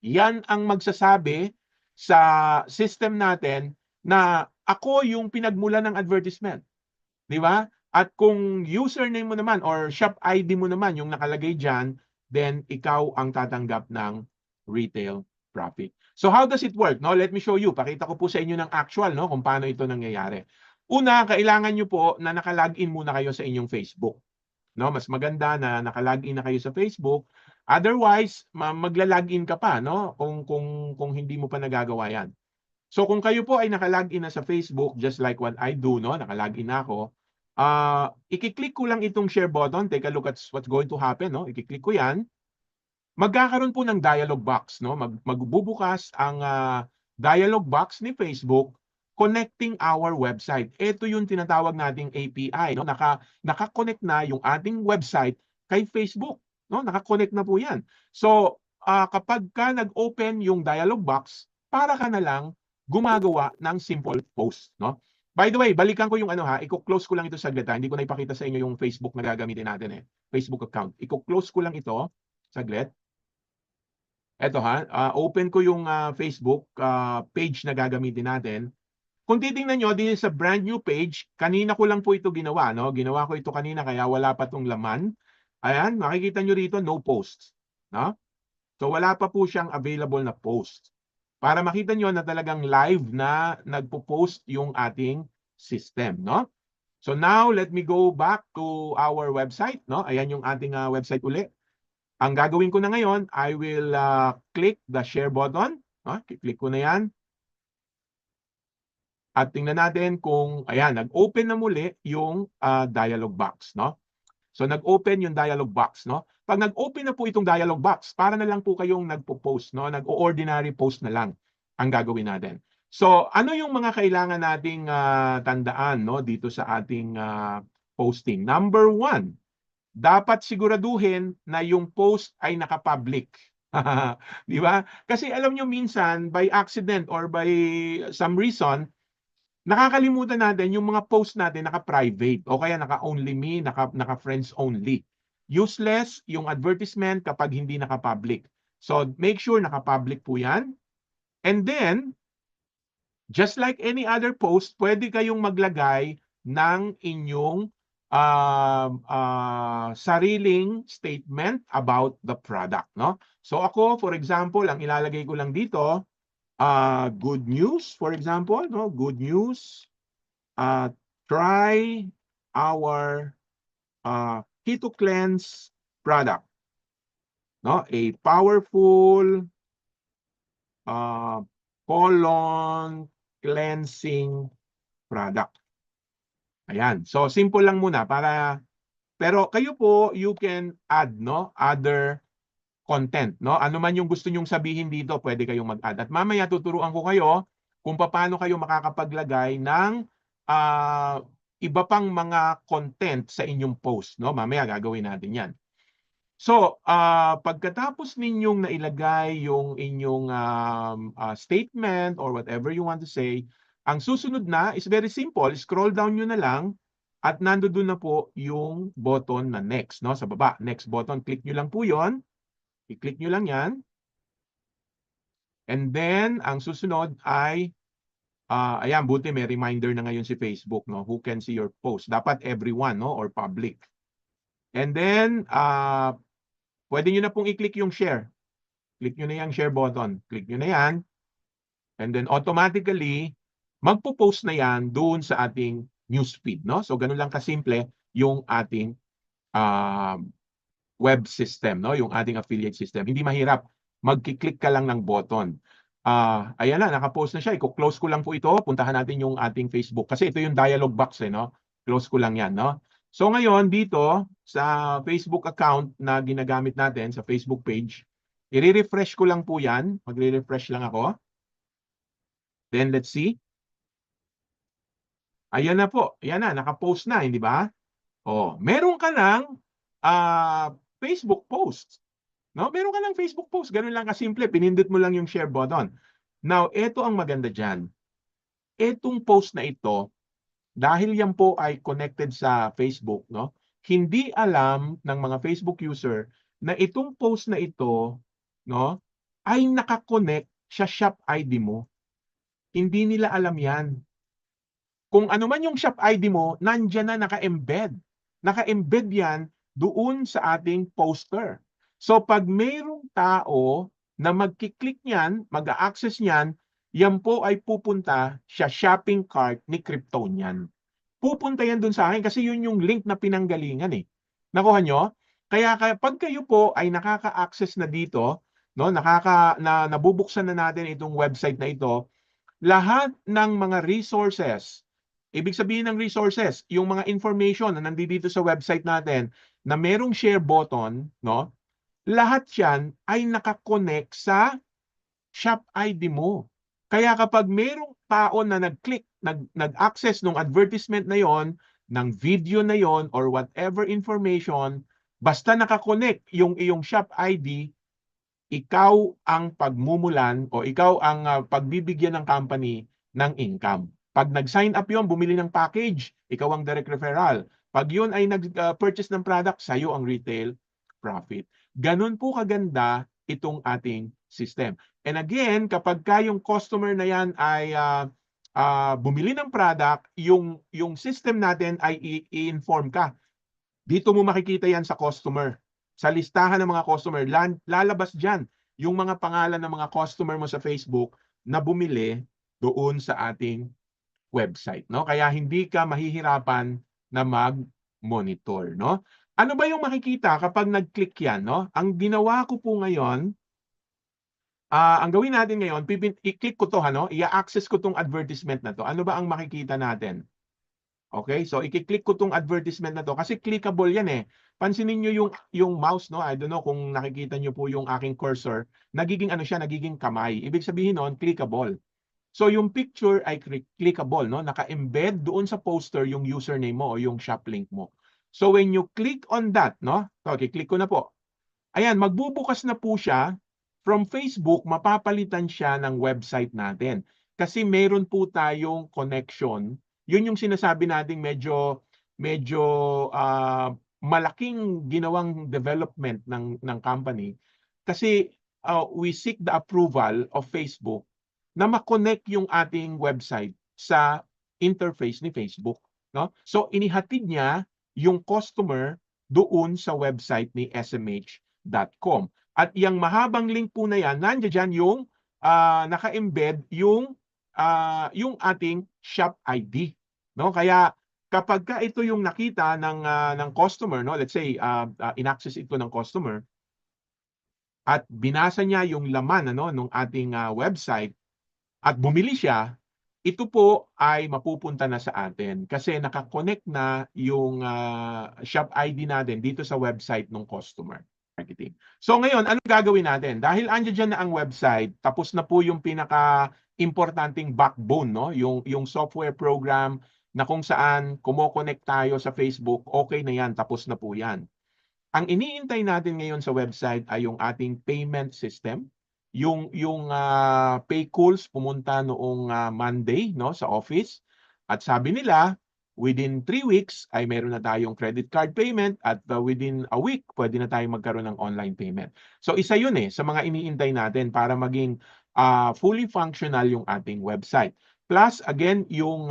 Yan ang magsasabi sa system natin na ako yung pinagmulan ng advertisement. Di ba? At kung username mo naman or shop ID mo naman yung nakalagay dyan, then ikaw ang tatanggap ng retail profit. So how does it work? No, let me show you. Pakita ko po sa inyo ng actual, no, kung paano ito nangyayari. Una, kailangan nyo po na nakalagin muna kayo sa inyong Facebook. No, mas maganda na nakalagin na kayo sa Facebook. Otherwise, magla-login ka pa, no? Kung hindi mo pa nagagawa 'yan. So kung kayo po ay nakalagin na sa Facebook, just like what I do, no? Nakalagin na ako. I-click ko lang itong share button. Take a look at what's going to happen, no? I-click ko 'yan. Magkakaroon po ng dialog box, no? Magbubukas ang dialog box ni Facebook connecting our website. Ito yung tinatawag nating API, no? Naka-connect na yung ating website kay Facebook, no? Naka-connect na po 'yan. So, kapag ka nag-open yung dialog box, para ka na lang gumagawa ng simple post, no? By the way, balikan ko yung i-close ko lang ito saglit ha. Hindi ko na ipakita sa inyo yung Facebook na gagamitin natin Facebook account. I-close ko lang ito saglit. Ito open ko yung Facebook page na gagamitin natin. Kung titingnan nyo, this is a brand new page. Kanina ko lang po ito ginawa, no? Ginawa ko ito kanina kaya wala pa tong laman. Ayan, makikita nyo rito, no post, no? So wala pa po siyang available na post. Para makita nyo na talagang live na nagpo-post yung ating system, no? So now, let me go back to our website, no? Ayan yung ating website uli. Ang gagawin ko na ngayon, I will click the share button. No? Click ko na yan. At tingnan natin kung, ayan, nag-open na muli yung dialog box, no? So nag-open yung dialog box, no? Pag nag-open na po itong dialog box, para na lang po kayong nagpo-post, no? Nag-ordinary post na lang ang gagawin natin. So ano yung mga kailangan nating tandaan, no, dito sa ating posting? Number one, dapat siguraduhin na yung post ay naka-public. Di ba? Kasi alam nyo minsan, by accident or by some reason, nakakalimutan natin yung mga post natin naka-private o kaya naka-only me, naka-friends only. Useless yung advertisement kapag hindi naka-public. So make sure naka-public po yan. And then, just like any other post, pwede kayong maglagay ng inyong sariling statement about the product, no? So ako, for example, ang ilalagay ko lang dito, good news, for example, no? Good news. Try our Keto Cleanse product, no? A powerful colon cleansing product. Ayan. So simple lang muna pero kayo po you can add, no, other content, no? Ano man yung gusto nyong sabihin dito, pwede kayong mag-add. At mamaya tuturuan ko kayo kung paano kayo makakapaglagay ng iba pang mga content sa inyong post, no? Mamaya gagawin natin 'yan. So, pagkatapos ninyong nailagay yung inyong statement or whatever you want to say, ang susunod na is very simple. Scroll down nyo na lang at nandoon na po yung button na next, no? Sa baba, next button. Click nyo lang po yon. I-click nyo lang yan. And then, ang susunod ay, ayan, buti may reminder na ngayon si Facebook, no? Who can see your post? Dapat everyone, no? Or public. And then, pwede nyo na pong i-click yung share. Click nyo na yung share button. Click nyo na yan. And then automatically, magpo-post na yan doon sa ating newsfeed, no? So, ganun lang kasimple yung ating web system, no? Yung ating affiliate system. Hindi mahirap. Magki-click ka lang ng button. Ayan na, naka-post na siya. I-close ko lang po ito. Puntahan natin yung ating Facebook. Kasi ito yung dialog box, no? Close ko lang yan, no? So ngayon, dito sa Facebook account na ginagamit natin, sa Facebook page, i-refresh ko lang po yan. Magre-refresh lang ako. Then let's see. Ayan na po. Ayan na, naka-post na, hindi ba? Oh, meron ka ng Facebook post. No? Meron ka ng Facebook post. Ganun lang kasimple. Pinindot mo lang yung share button. Now, ito ang maganda dyan. Itong post na ito, dahil yan po ay connected sa Facebook, no? Hindi alam ng mga Facebook user na itong post na ito, no, ay nakakonect sa shop ID mo. Hindi nila alam yan. Kung ano man yung shop ID mo, nandyan na naka-embed. Naka-embed yan doon sa ating poster. So pag mayroong tao na magkiklik niyan, mag-access niyan, yan po ay pupunta sa shopping cart ni Kryptonian. Pupunta yan doon sa akin kasi yun yung link na pinanggalingan eh. Nakuha nyo? Kaya pag kayo po ay nakaka-access na dito, no, nabubuksan na natin itong website na ito, lahat ng mga resources, ibig sabihin ng resources, yung mga information na nandito sa website natin na merong share button, no? Lahat 'yan ay nakakonect sa shop ID mo. Kaya kapag merong tao na nag-click, nag-access ng advertisement na 'yon, ng video na 'yon or whatever information, basta nakakonect yung iyong shop ID, ikaw ang pagmumulan o ikaw ang pagbibigyan ng company ng income. Pag nag-sign up yon, bumili ng package, ikaw ang direct referral. Pag yun ay nag-purchase ng product, sa'yo ang retail profit. Ganun po kaganda itong ating system. And again, kapag yung customer na yan ay bumili ng product, yung system natin ay i-inform ka. Dito mo makikita yan sa customer. Sa listahan ng mga customer, lalabas dyan yung mga pangalan ng mga customer mo sa Facebook na bumili doon sa ating website, no? Kaya hindi ka mahihirapan na mag-monitor, no? Ano ba yung makikita kapag nag-click yan, no? Ang ginawa ko po ngayon, Ang gawin natin ngayon, i-click ko to, i-access ko tong advertisement na to. Ano ba ang makikita natin? Okay, so i-click ko tong advertisement na to kasi clickable yan eh. Pansinin niyo yung mouse, no? I don't know kung nakikita niyo po yung aking cursor, nagiging ano siya, nagiging kamay. Ibig sabihin noon, clickable. So yung picture ay clickable, no? Naka-embed doon sa poster yung username mo o yung shop link mo. So when you click on that, no? Okay, click ko na po. Ayan, magbubukas na po siya. From Facebook, mapapalitan siya ng website natin. Kasi meron po tayong connection. Yun yung sinasabi nating medyo malaking ginawang development ng company. Kasi we seek the approval of Facebook na ma-connect yung ating website sa interface ni Facebook, no? So inihatid niya yung customer doon sa website ni smh.com. At yung mahabang link po na yan, nandiyan dyan yung naka-embed yung ating shop ID. No? Kaya kapag ka ito yung nakita ng customer, no? Let's say in-access ito ng customer at binasa niya yung laman ng ating website at bumili siya, ito po ay mapupunta na sa atin kasi nakakonect na yung shop ID natin dito sa website ng customer marketing. So ngayon, anong gagawin natin? Dahil andyan dyan na ang website, tapos na po yung pinaka-importanting backbone, no? Yung software program na kung saan kumo-connect tayo sa Facebook, okay na yan, tapos na po yan. Ang iniintay natin ngayon sa website ay yung ating payment system. Yung Paycools pumunta noong Monday, no, sa office. At sabi nila, within 3 weeks ay meron na tayong credit card payment at within a week pwede na tayong magkaroon ng online payment. So isa yun sa mga iniintay natin para maging fully functional yung ating website. Plus again yung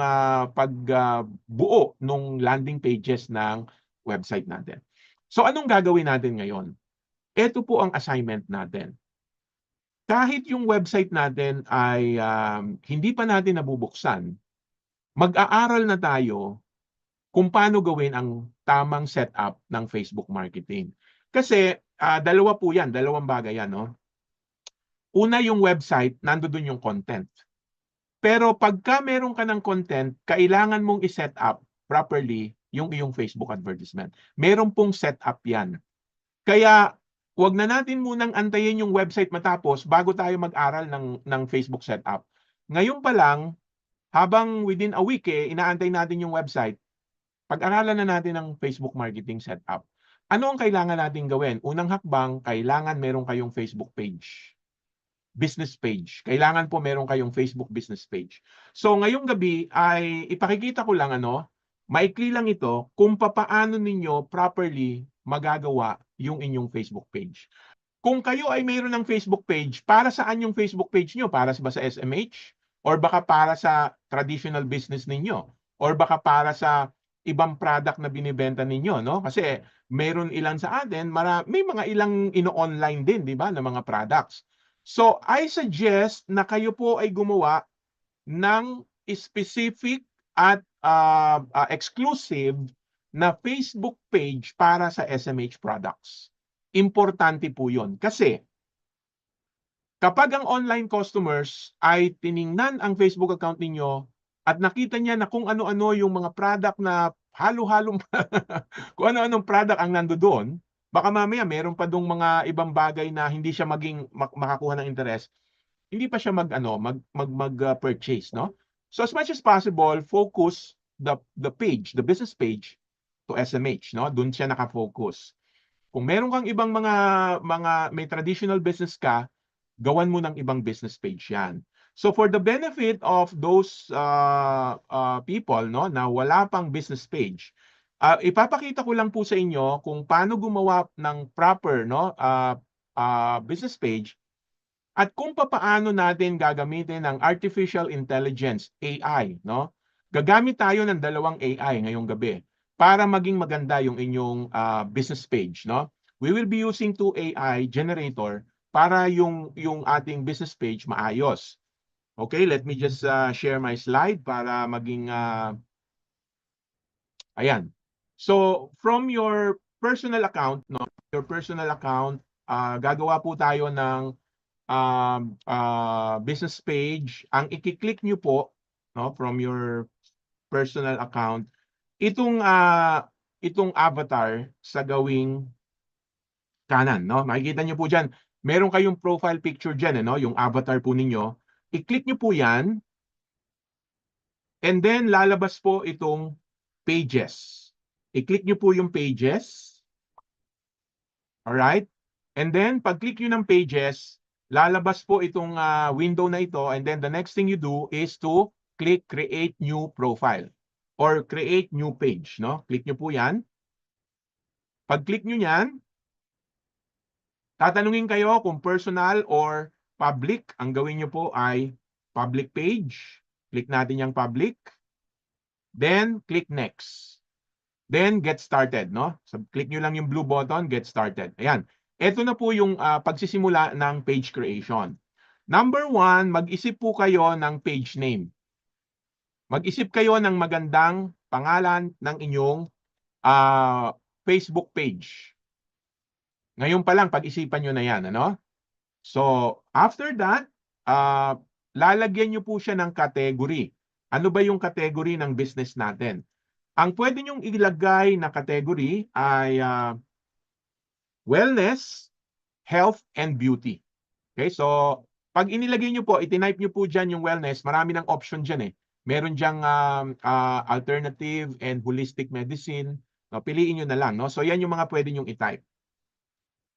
pagbuo ng landing pages ng website natin. So anong gagawin natin ngayon? Ito po ang assignment natin. Kahit yung website natin ay hindi pa natin nabubuksan, mag-aaral na tayo kung paano gawin ang tamang setup ng Facebook marketing. Kasi dalawa po yan, dalawang bagay yan. No? Una yung website, nandoon yung content. Pero pagka meron ka ng content, kailangan mong i-set up properly yung iyong Facebook advertisement. Meron pong setup yan. Kaya wag na natin munang antayin yung website matapos bago tayo mag-aral ng Facebook setup. Ngayon pa lang, habang within a week inaantay natin yung website, pag-aralan na natin ang Facebook marketing setup. Ano ang kailangan natin gawin? Unang hakbang, kailangan meron kayong Facebook page. Business page. Kailangan po meron kayong Facebook business page. So ngayong gabi ay ipakikita ko lang maikli lang ito kung papaano ninyo properly magagawa yung inyong Facebook page. Kung kayo ay mayroon ng Facebook page, para saan yung Facebook page nyo? Para ba sa SMH? Or baka para sa traditional business ninyo? Or baka para sa ibang product na binibenta ninyo, no? Kasi meron ilan sa atin, may mga ilang ino-online din, di ba, na mga products. So, I suggest na kayo po ay gumawa ng specific at exclusive na Facebook page para sa SMH products. Importante po yun. Kasi kapag ang online customers ay tiningnan ang Facebook account ninyo at nakita niya na kung ano-ano yung mga product na halo-halong kung ano-anong product ang nandoon, baka mamaya meron pa dong mga ibang bagay na hindi siya makakuha ng interest, hindi pa siya purchase, no? So as much as possible, focus the business page to SMH, no? Doon siya naka-focus. Kung meron kang ibang mga may traditional business ka, gawan mo ng ibang business page 'yan. So for the benefit of those people no na wala pang business page, ipapakita ko lang po sa inyo kung paano gumawa ng proper business page at kung papaano natin gagamitin ang artificial intelligence, AI, no? Gagamit tayo ng dalawang AI ngayong gabi para maging maganda yung inyong business page, no? We will be using two AI generator para yung ating business page maayos. Okay, let me just share my slide para maging ayan. So, from your personal account, no? Your personal account, gagawa po tayo ng business page, ang i-click nyo po, no, from your personal account, itong avatar sa gawing kanan, no? Makikita nyo po dyan, meron kayong profile picture dyan, no? Yung avatar po ninyo. I-click nyo po yan, and then lalabas po itong pages. I-click nyo po yung pages. Alright? And then, pag-click nyo ng pages, lalabas po itong window na ito, and then the next thing you do is to click create new profile or create new page, no? Click nyo po yan. Pag-click nyo yan, tatanungin kayo kung personal or public. Ang gawin nyo po ay public page. Click natin yung public. Then, click next. Then, get started, no? So, click nyo lang yung blue button, get started. Ayan. Ito na po yung pagsisimula ng page creation. Number 1, mag-isip po kayo ng page name. Mag-isip kayo ng magandang pangalan ng inyong Facebook page. Ngayon pa lang, pag-isipan nyo na yan, ano? So, after that, lalagyan nyo po siya ng category. Ano ba yung category ng business natin? Ang pwede nyong ilagay na category ay wellness, health, and beauty. Okay, so pag inilagay nyo po, itinype nyo po dyan yung wellness, marami ng option dyan eh. Meron dyang alternative and holistic medicine. No, piliin nyo na lang. No? So yan yung mga pwede nyong itype.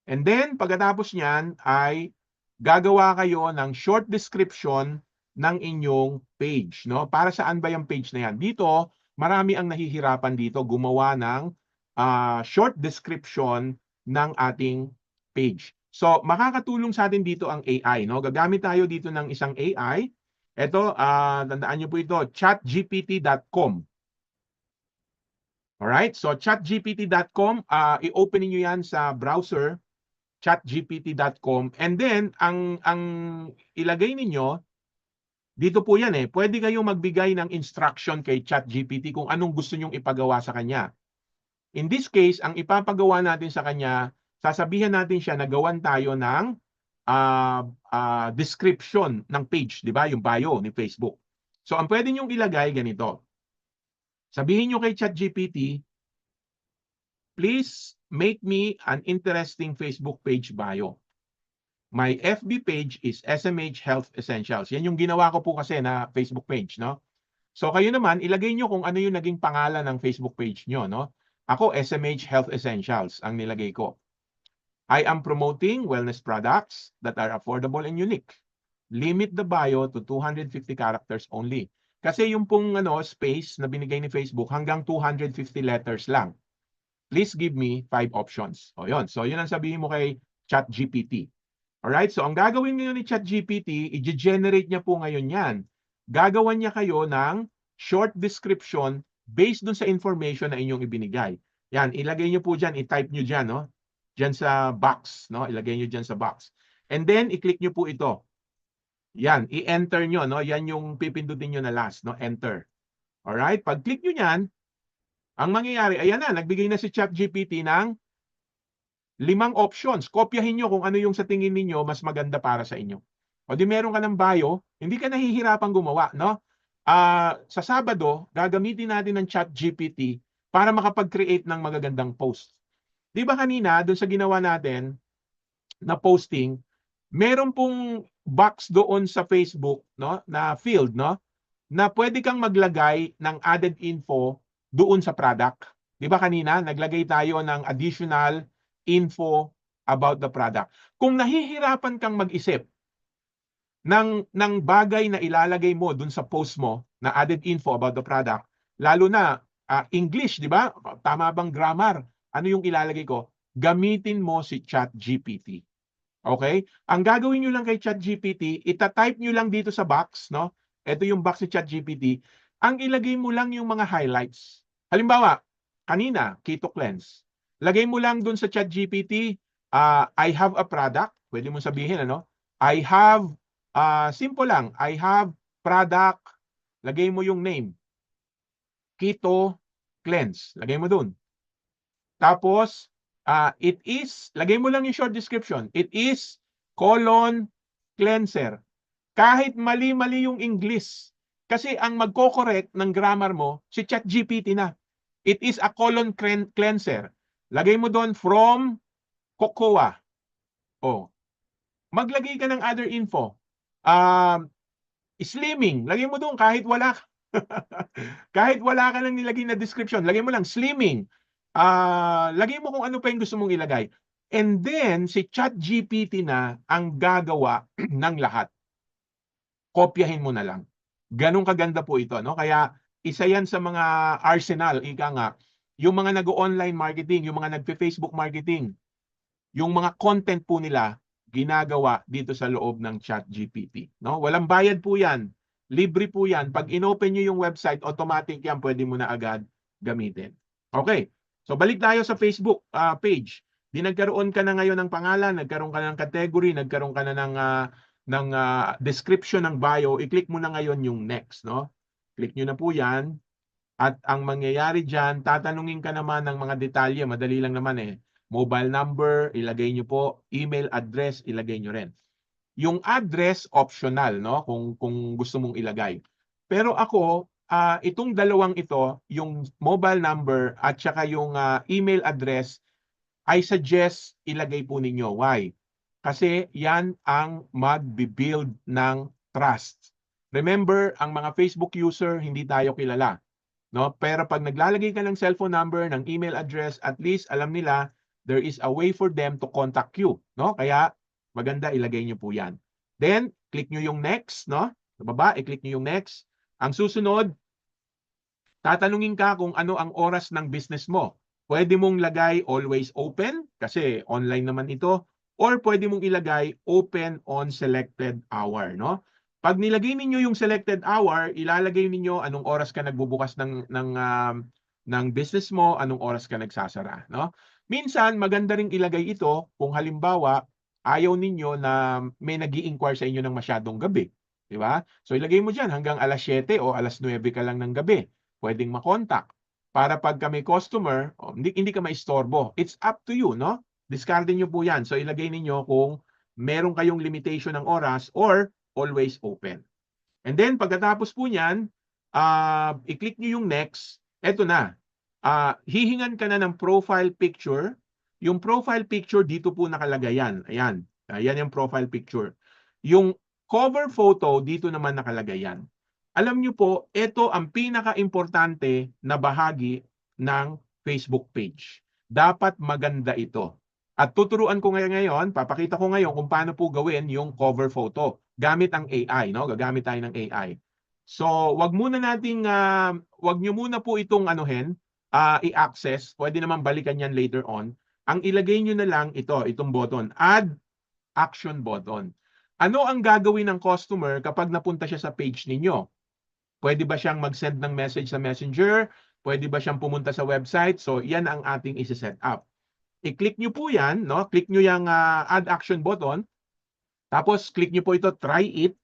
And then, pagkatapos niyan ay gagawa kayo ng short description ng inyong page. No? Para saan ba yung page na yan? Dito, marami ang nahihirapan dito gumawa ng short description ng ating page. So, makakatulong sa atin dito ang AI. No? Gagamit tayo dito ng isang AI. Ito, tandaan nyo po ito, chatgpt.com. Alright, so chatgpt.com, i-open niyo yan sa browser, chatgpt.com, and then ang ilagay ninyo dito po yan eh. Pwede kayong magbigay ng instruction kay ChatGPT kung anong gusto nyong ipagawa sa kanya. In this case, ang ipapagawa natin sa kanya, sasabihan natin siya na gawan tayo ng description ng page, di ba? Yung bio ni Facebook. So ang pwede nyong ilagay ganito. Sabihin nyo kay ChatGPT, please make me an interesting Facebook page bio. My FB page is SMH Health Essentials. Yan yung ginawa ko po kasi na Facebook page, no? So kayo naman, ilagay nyo kung ano yung naging pangalan ng Facebook page nyo, no? Ako, SMH Health Essentials ang nilagay ko. I am promoting wellness products that are affordable and unique. Limit the bio to 250 characters only. Kasi yung pong space na binigay ni Facebook hanggang 250 letters lang. Please give me 5 options. O yun. So yun ang sabihin mo kay ChatGPT. Alright, so ang gagawin ngayon ni ChatGPT, i-generate niya po ngayon yan. Gagawan niya kayo ng short description based dun sa information na inyong ibinigay. Yan, ilagay niyo po dyan, i-type niyo dyan, no? Dyan sa box, no? Ilagay niyo dyan sa box. And then, i-click niyo po ito. Yan, i-enter niyo, no? Yan yung pipindutin niyo na last, no? Enter. Alright, pag-click niyo yan, ang mangyayari, ayan na, nagbigay na si ChatGPT ng 5 options. Kopyahin nyo kung ano yung sa tingin ninyo mas maganda para sa inyo. O di meron ka ng bio, hindi ka nahihirapang gumawa, no? Sa Sabado, gagamitin natin ng ChatGPT para makapag-create ng magagandang post. Di ba kanina, doon sa ginawa natin na posting, meron pong box doon sa Facebook, no, na field, no, na pwede kang maglagay ng added info doon sa product. Di ba kanina, naglagay tayo ng additional info about the product. Kung nahihirapan kang mag-isip ng bagay na ilalagay mo dun sa post mo na added info about the product, lalo na English, di ba? Tama bang grammar? Ano yung ilalagay ko? Gamitin mo si ChatGPT. Okay? Ang gagawin nyo lang kay ChatGPT, itatype nyo lang dito sa box, no? Ito yung box ni ChatGPT. Ang ilagay mo lang yung mga highlights. Halimbawa, kanina, keto cleanse. Lagay mo lang dun sa ChatGPT, I have a product. Pwede mo sabihin, ano? I have, simple lang, I have product. Lagay mo yung name. Keto cleanse. Lagay mo dun. Tapos, it is, lagay mo lang yung short description. It is, colon, cleanser. Kahit mali-mali yung English. Kasi ang magko-correct ng grammar mo, si ChatGPT na. It is a colon cleanser. Lagay mo doon from Cocoa. Oh. Maglagay ka ng other info. Slimming. Lagay mo doon kahit wala kahit wala ka lang nilagay na description. Lagay mo lang slimming. Lagay mo kung ano pa yung gusto mong ilagay. And then, si ChatGPT na ang gagawa ng lahat. Kopyahin mo na lang. Ganun kaganda po ito, no? Kaya isa yan sa mga arsenal, ika nga, yung mga nag-online marketing, yung mga nagpe-Facebook marketing, yung mga content po nila ginagawa dito sa loob ng ChatGPT, no? Walang bayad po yan. Libre po yan. Pag inopen nyo yung website, automatic yan, pwede mo na agad gamitin. Okay. So balik tayo sa Facebook page. Di nagkaroon ka na ngayon ng pangalan, nagkaroon ka na ng category, nagkaroon ka na ng description ng bio, i-click mo na ngayon yung next, no? Click nyo na po yan. At ang mangyayari dyan, tatanungin ka naman ng mga detalye, madali lang naman eh. Mobile number, ilagay nyo po. Email address, ilagay nyo rin. Yung address, optional, no? Kung gusto mong ilagay. Pero ako, itong dalawang ito, yung mobile number at saka yung email address, I suggest ilagay po ninyo. Why? Kasi yan ang mag-build ng trust. Remember, ang mga Facebook user, hindi tayo kilala. No? Pero pag naglalagay ka ng cellphone number, ng email address, at least alam nila, there is a way for them to contact you. No? Kaya maganda ilagay nyo po yan. Then, click nyo yung next. No? Sa baba, i-click nyo yung next. Ang susunod, tatanungin ka kung ano ang oras ng business mo. Pwede mong lagay always open kasi online naman ito, or pwede mong ilagay open on selected hour, no? Pag nilagay ninyo yung selected hour, ilalagay ninyo anong oras ka nagbubukas ng business mo, anong oras ka nagsasara, no? Minsan maganda ring ilagay ito kung halimbawa ayaw ninyo na may nag-i-inquire sa inyo ng masyadong gabi, di ba? So ilagay mo diyan hanggang alas 7 o alas 9 ka lang ng gabi. Pwedeng makontak. Para pag may customer, hindi ka maistorbo. It's up to you, no? Discardin nyo po yan. So ilagay ninyo kung meron kayong limitation ng oras or always open. And then pagkatapos po niyan, i-click nyo yung next. Eto na. Hihingan ka na ng profile picture. Yung profile picture dito po nakalagay yan. Ayan. Ayan yung profile picture. Yung cover photo dito naman nakalagay yan. Alam niyo po, ito ang pinaka-importante na bahagi ng Facebook page. Dapat maganda ito. At tuturuan ko ngayon, papakita ko ngayon kung paano po gawin yung cover photo gamit ang AI, no? Gagamit tayo ng AI. So, wag niyo muna po itong i-access. Pwede naman balikan yan later on. Ang ilagay niyo na lang itong button, add action button. Ano ang gagawin ng customer kapag napunta siya sa page ninyo? Pwede ba siyang mag-send ng message sa Messenger? Pwede ba siyang pumunta sa website? So, yan ang ating isi-set up. I-click nyo po yan, no? Click nyo yung add action button. Tapos, click nyo po ito, try it.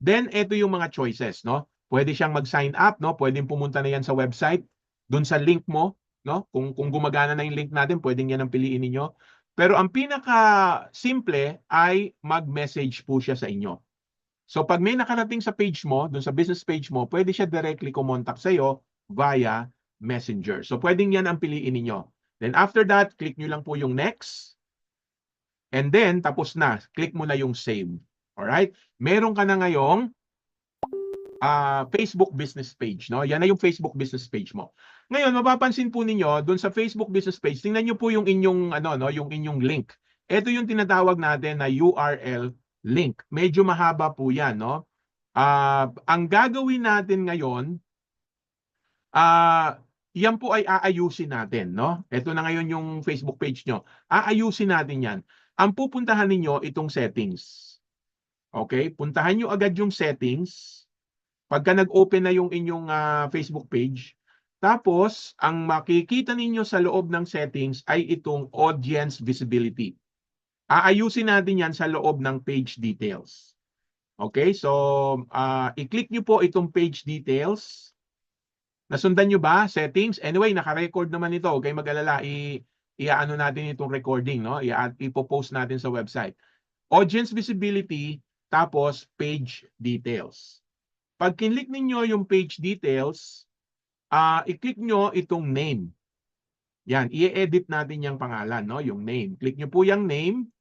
Then, ito yung mga choices, no? Pwede siyang mag-sign up, no? Pwedeng pumunta na yan sa website. Doon sa link mo, no? Kung gumagana na yung link natin, pwedeng yan ang piliin ninyo. Pero ang pinaka-simple ay mag-message po siya sa inyo. So pag may nakarating sa page mo, dun sa business page mo, pwede siya directly kumontak sa iyo via Messenger. So pwedeng yan ang piliin ninyo. Then after that, click nyo lang po yung next. And then, tapos na. Click mo na yung save. Alright? Meron ka na ngayong Facebook business page. No? Yan na yung Facebook business page mo. Ngayon, mapapansin po ninyo, dun sa Facebook business page, tingnan nyo po yung inyong, yung inyong link. Ito yung tinatawag natin na URL link. Medyo mahaba po yan, no? Ang gagawin natin ngayon, yan po ay aayusin natin, no? Ito na ngayon yung Facebook page nyo. Aayusin natin yan. Ang pupuntahan ninyo, itong settings. Okay? Puntahan nyo agad yung settings. Pagka nag-open na yung inyong Facebook page, tapos, ang makikita ninyo sa loob ng settings ay itong audience visibility. Aayusin natin yan sa loob ng page details. Okay, so i-click nyo po itong page details. Nasundan nyo ba? Settings? Anyway, naka-record naman ito. Huwag kayong mag-alala. I-ano natin itong recording, no? I-post natin sa website. Audience visibility, tapos page details. Pag kinlik ninyo yung page details, i-click nyo itong name. Yan, i-edit natin yung pangalan, no? Yung name. Click nyo po yung name,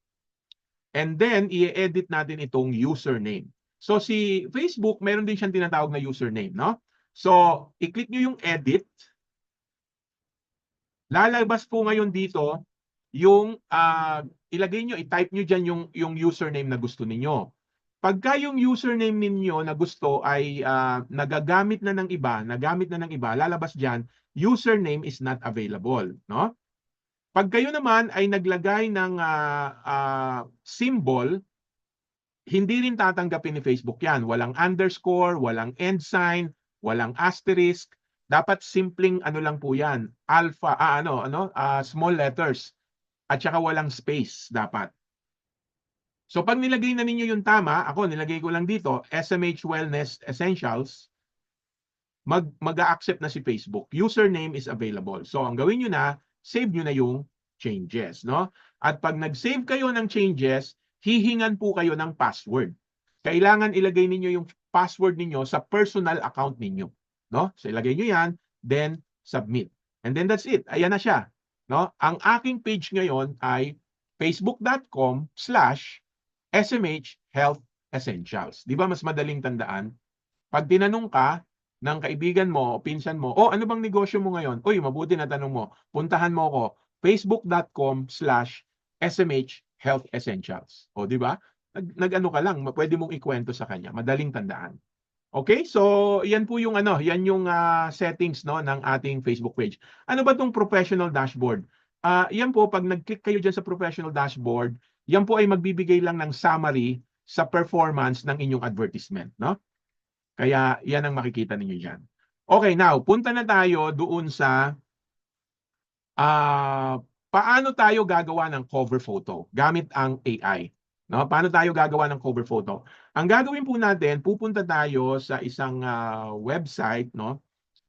and then i-edit natin itong username. So si Facebook, meron din siyang tinatawag na username, no? So, i-click nyo yung edit. Lalabas po ngayon dito yung ilagay nyo, i-type nyo dyan yung username na gusto ninyo. Pagka yung username ninyo na gusto ay nagamit na ng iba, lalabas dyan, username is not available, no? Pag kayo naman ay naglagay ng symbol, hindi rin tatanggapin ni Facebook yan. Walang underscore, walang end sign, walang asterisk. Dapat simpleng ano lang po yan, alpha, small letters. At saka walang space dapat. So pag nilagay na ninyo yung tama, ako nilagay ko lang dito, SMH Wellness Essentials, mag-a-accept na si Facebook. Username is available. So ang gawin nyo na, save nyo na yung changes, no? At pag nag-save kayo ng changes, hihingan po kayo ng password. Kailangan ilagay ninyo yung password ninyo sa personal account ninyo, no? So ilagay nyo yan, then submit. And then that's it. Ayan na siya, no? Ang aking page ngayon ay facebook.com/SMH Health Essentials. Di ba mas madaling tandaan? Pag tinanong ka ng kaibigan mo o pinsan mo, ano bang negosyo mo ngayon? Uy, mabuti na tanong mo. Puntahan mo ako, facebook.com/SMH Health Essentials. O, di ba? Nag-ano ka lang, pwede mong ikwento sa kanya. Madaling tandaan. Okay? So, yan po yung yan yung settings no ng ating Facebook page. Ano ba tong professional dashboard? Yan po, pag nag-click kayo dyan sa professional dashboard, yan po ay magbibigay lang ng summary sa performance ng inyong advertisement, no? Kaya yan ang makikita ninyo dyan. Okay, now, punta na tayo doon sa paano tayo gagawa ng cover photo gamit ang AI. No? Paano tayo gagawa ng cover photo? Ang gagawin po natin, pupunta tayo sa isang website no,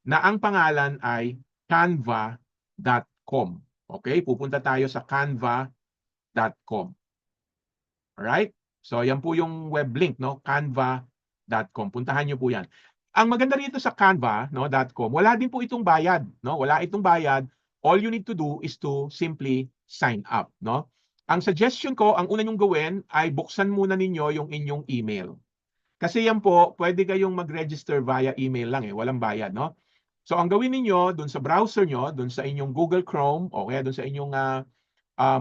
na ang pangalan ay canva.com. Okay, pupunta tayo sa canva.com. Alright? So, yan po yung web link, no? Canva.com. Puntahan nyo po yan. Ang maganda rito sa canva.com, wala din po itong bayad, no? Wala itong bayad. All you need to do is to simply sign up, no? Ang suggestion ko, ang una nyong gawin ay buksan muna ninyo yung inyong email. Kasi yan po, pwede kayong mag-register via email lang walang bayad, no? So, ang gawin ninyo dun sa browser nyo, dun sa inyong Google Chrome, o kaya dun sa inyong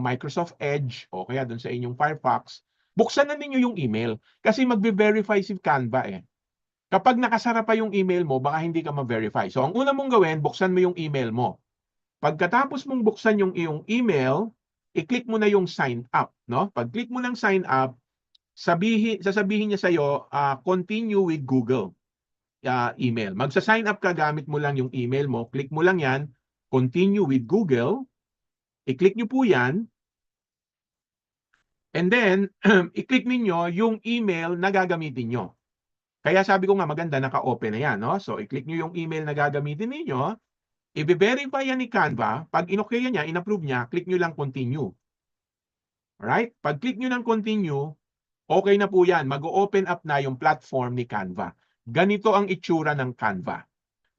Microsoft Edge, o kaya dun sa inyong Firefox, buksan na ninyo yung email. Kasi magbe-verify si Canva Kapag nakasara pa yung email mo, baka hindi ka ma-verify. So, ang una mong gawin, buksan mo yung email mo. Pagkatapos mong buksan yung iyong email, i-click mo na yung sign up, no? Pag-click mo ng sign up, sasabihin niya sa iyo, continue with Google email. Magsa-sign up ka, gamit mo lang yung email mo, click mo lang yan, continue with Google, i-click nyo po yan, and then, i-click ninyo yung email na gagamitin nyo. Kaya sabi ko nga maganda, naka-open na yan. No? So, i-click nyo yung email na gagamitin ninyo, i-verify yan ni Canva, pag in-okay niya, in-approve niya, click nyo lang continue. Alright? Pag-click nyo ng continue, okay na po yan. Mag-open up na yung platform ni Canva. Ganito ang itsura ng Canva.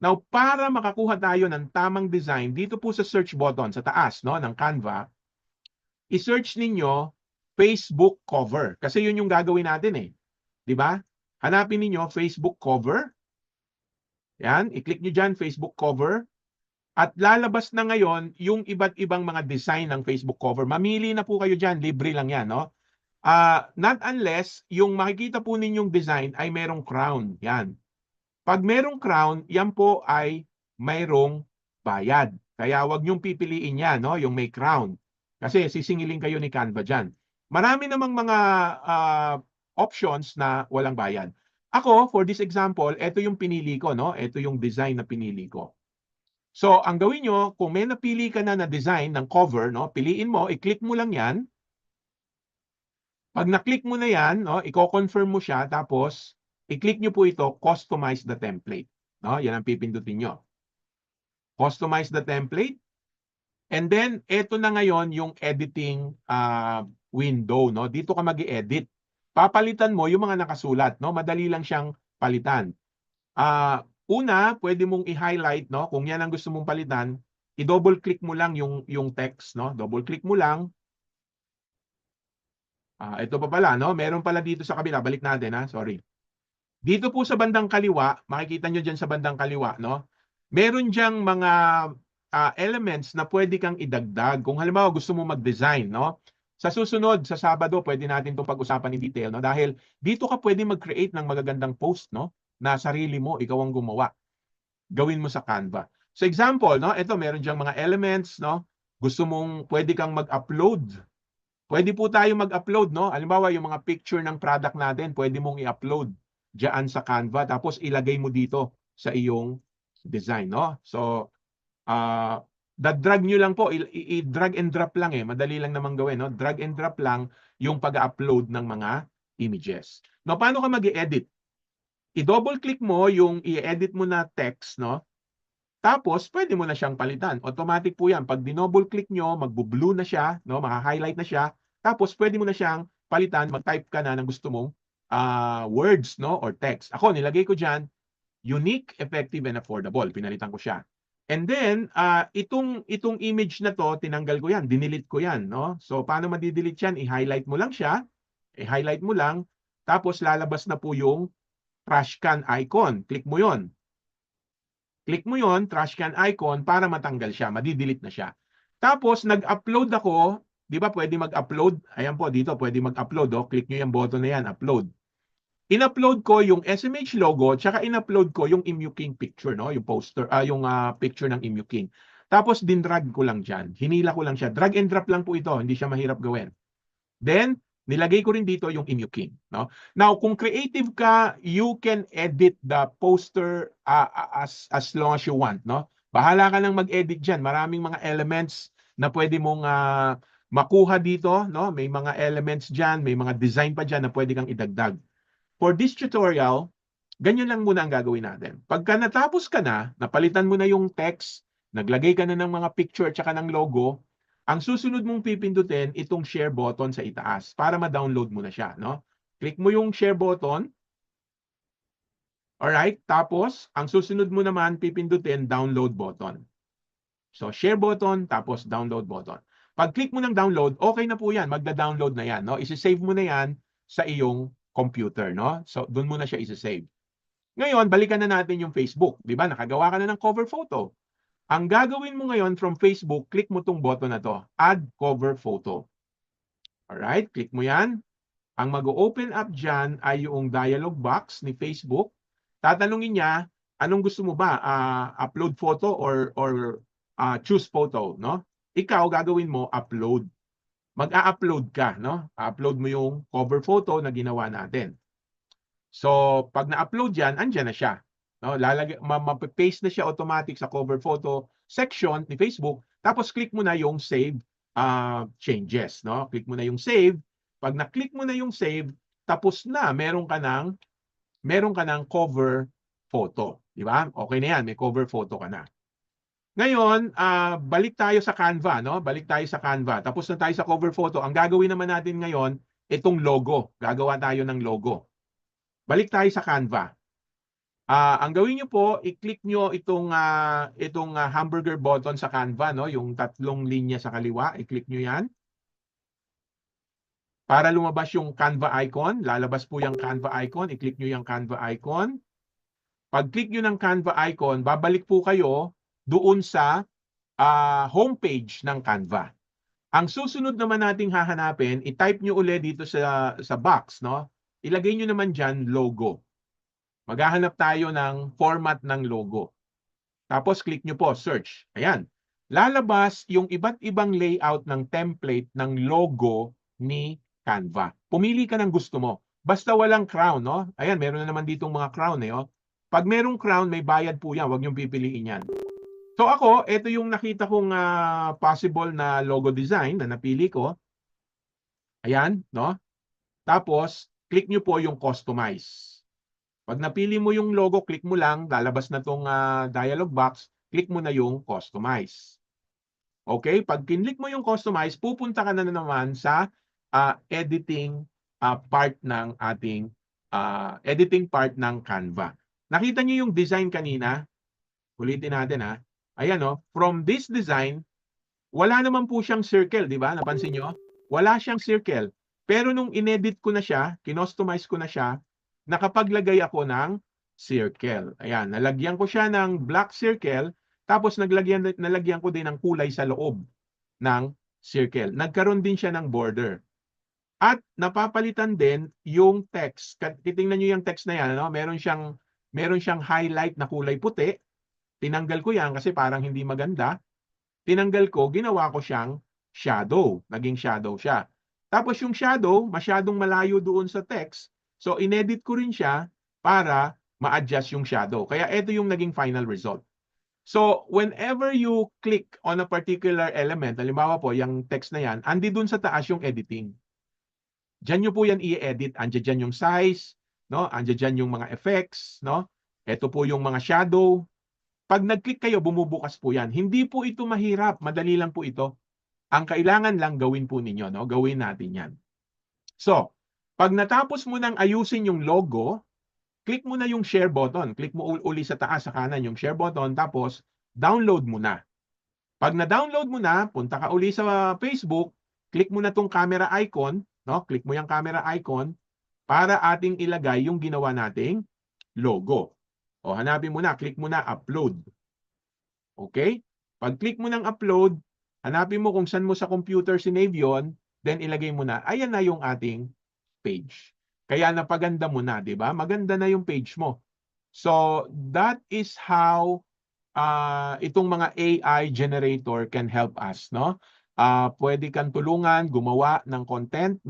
Now, para makakuha tayo ng tamang design, dito po sa search button sa taas no, ng Canva, i-search ninyo Facebook cover. Kasi yun yung gagawin natin Di ba? Hanapin ninyo Facebook cover. Yan, i-click nyo dyan Facebook cover. At lalabas na ngayon yung iba't ibang mga design ng Facebook cover. Mamili na po kayo dyan, libre lang yan. No? Not unless yung makikita po ninyong design ay merong crown. Yan. Pag merong crown, yan po ay mayroong bayad. Kaya wag niyong pipiliin yan, no? Yung may crown. Kasi sisingilin kayo ni Canva dyan. Marami namang mga options na walang bayad. Ako, for this example, ito yung pinili ko, no? Ito yung design na pinili ko. So, ang gawin nyo, kung may napili ka na design ng cover, no? Piliin mo, i-click mo lang yan. Pag na-click mo na yan, no? I-confirm mo siya, tapos i-click nyo po ito, customize the template. No? Yan ang pipindutin nyo. Customize the template. And then, ito na ngayon yung editing window. No? Dito ka mag-i-edit. papalitan mo yung mga nakasulat, no? Madali lang siyang palitan. Una, pwede mong i-highlight, no? Kung yan ang gusto mong palitan, i-double click mo lang yung text, no? Double click mo lang. Ito pa pala, no? Meron pala dito sa kabila. Balik natin, ha? Sorry. Dito po sa bandang kaliwa, makikita nyo dyan sa bandang kaliwa, no? Meron diyang mga elements na pwede kang idagdag. Kung halimbawa gusto mo mag-design, no? Sa susunod, sa Sabado, pwede natin itong pag-usapan in detail, no? Dahil dito ka pwede mag-create ng magagandang post, no? Na sarili mo, ikaw ang gumawa. Gawin mo sa Canva. So example, no? Ito, meron diyang mga elements, no? Gusto mong, pwede kang mag-upload. Pwede po tayo mag-upload, no? Halimbawa, yung mga picture ng product natin, pwede mong i-upload diyan sa Canva, tapos ilagay mo dito sa iyong design, no? So, drag nyo lang po, i-drag and drop lang madali lang naman gawin, no? Drag and drop lang yung pag-upload ng mga images. No, paano ka mag-i-edit? I-double click mo yung i-edit mo na text, no? Tapos, pwede mo na siyang palitan. Automatic po yan. Pag dinouble click nyo, magbo-blue na siya, no? Maka-highlight na siya. Tapos, pwede mo na siyang palitan. Mag-type ka na ng gusto mong words, no? Or text. Ako, nilagay ko dyan, unique, effective, and affordable. Pinalitan ko siya. And then, itong image na to, tinanggal ko yan. Dinilit ko yan, no? So, paano madidelete yan? I-highlight mo lang siya. I-highlight mo lang. Tapos, lalabas na po yung trash can icon. Click mo yon. Click mo yon, trash can icon, para matanggal siya. Madidelete na siya. Tapos, nag-upload ako. Di ba pwede mag-upload? Ayan po, dito pwede mag-upload. Oh. Click nyo yung button na yan, upload. In-upload ko yung SMH logo, tsaka in-upload ko yung Emu King picture, no? Yung poster, yung picture ng Emu King. Tapos, din-drag ko lang dyan. Hinila ko lang siya. Drag and drop lang po ito. Hindi siya mahirap gawin. Then, nilagay ko rin dito yung Emu King. No? Now, kung creative ka, you can edit the poster as long as you want. No? Bahala ka lang mag-edit dyan. Maraming mga elements na pwede mong makuha dito. No? May mga elements dyan, may mga design pa dyan na pwede kang idagdag. For this tutorial, ganyan lang muna ang gagawin natin. Pagka natapos ka na, napalitan mo na yung text, naglagay ka na ng mga picture at saka ng logo, ang susunod mong pipindutin itong share button sa itaas para ma-download mo na siya, no? Click mo yung share button. Alright, tapos ang susunod mo naman pipindutin download button. So share button tapos download button. Pag click mo ng download, okay na po 'yan, magda-download na 'yan, no? I-save mo na 'yan sa iyong computer, no? So doon mo na siya i-save. Ngayon, balikan na natin yung Facebook, 'di ba? Nakagawa ka na ng cover photo. Ang gagawin mo ngayon from Facebook, click mo tong button na to, Add Cover Photo. Alright, click mo yan. Ang mag-open up dyan ay yung dialog box ni Facebook. Tatanungin niya, anong gusto mo ba? Upload photo or choose photo, no? Ikaw, gagawin mo, upload. Mag-a-upload ka, no? Upload mo yung cover photo na ginawa natin. So, pag na-upload yan, andyan na siya. No, paste na siya automatic sa cover photo section ni Facebook. Tapos click mo na yung save changes, no? Click mo na yung save. Pag na-click mo na yung save, tapos na, meron ka ng cover photo, di ba? Okay na yan, may cover photo ka na. Ngayon, balik tayo sa Canva, no? Balik tayo sa Canva. Tapos na tayo sa cover photo. Ang gagawin naman natin ngayon, itong logo. Gagawa tayo ng logo. Balik tayo sa Canva. Ang gawin niyo po, i-click niyo itong hamburger button sa Canva, no? Yung tatlong linya sa kaliwa, i-click niyo 'yan. Para lumabas yung Canva icon, lalabas po yung Canva icon, i-click niyo yung Canva icon. Pag-click niyo ng Canva icon, babalik po kayo doon sa homepage ng Canva. Ang susunod naman nating hahanapin, i-type niyo ulit dito sa box, no? Ilagay niyo naman diyan logo. Maghahanap tayo ng format ng logo. Tapos click nyo po, search. Ayan. Lalabas yung iba't ibang layout ng template ng logo ni Canva. Pumili ka ng gusto mo. Basta walang crown, no? Ayan, meron na naman ditong mga crown, oh. Pag merong crown, may bayad po yan. Huwag niyong pipiliin yan. So ako, ito yung nakita kong possible na logo design na napili ko. Ayan, no? Tapos, click nyo po yung customize. Pag napili mo yung logo, click mo lang, lalabas na tong dialog box, click mo na yung customize. Okay? Pag kinlik mo yung customize, pupunta ka na naman sa editing part ng ating editing part ng Canva. Nakita niyo yung design kanina? Ulitin natin ha. Ayan from this design, wala naman po siyang circle, di ba? Napansin nyo? Wala siyang circle. Pero nung inedit ko na siya, kinostomize ko na siya, nakapaglagay ako ng circle. Ayan, nalagyan ko siya ng black circle, tapos nalagyan ko din ng kulay sa loob ng circle. Nagkaroon din siya ng border. At napapalitan din yung text. Titingnan nyo yung text na yan, meron siyang highlight na kulay puti. Tinanggal ko yan kasi parang hindi maganda. Tinanggal ko, ginawa ko siyang shadow. Naging shadow siya. Tapos yung shadow, masyadong malayo doon sa text. So, inedit ko rin siya para ma-adjust yung shadow. Kaya ito yung naging final result. So, whenever you click on a particular element, halimbawa po, yung text na yan, andi doon sa taas yung editing. Diyan nyo po yan i-edit. Andiyan dyan yung size, andiyan dyan yung mga effects, Ito po yung mga shadow. Pag nag-click kayo, bumubukas po yan. Hindi po ito mahirap. Madali lang po ito. Ang kailangan lang gawin po ninyo. Gawin natin yan. So, pag natapos mo nang ayusin yung logo, click mo na yung share button. Click mo uli sa taas, sa kanan yung share button. Tapos, download mo na. Pag na-download mo na, punta ka uli sa Facebook, click mo na tong camera icon. Click mo yung camera icon para ating ilagay yung ginawa nating logo. O hanapin mo na, click mo na upload. Okay? Pag click mo ng upload, hanapin mo kung saan mo sa computer sinave yun, then ilagay mo na, ayan na yung ating page. Kaya napaganda mo na, di ba? Maganda na yung page mo. So, that is how itong mga AI generator can help us, pwede kang tulungan gumawa ng content,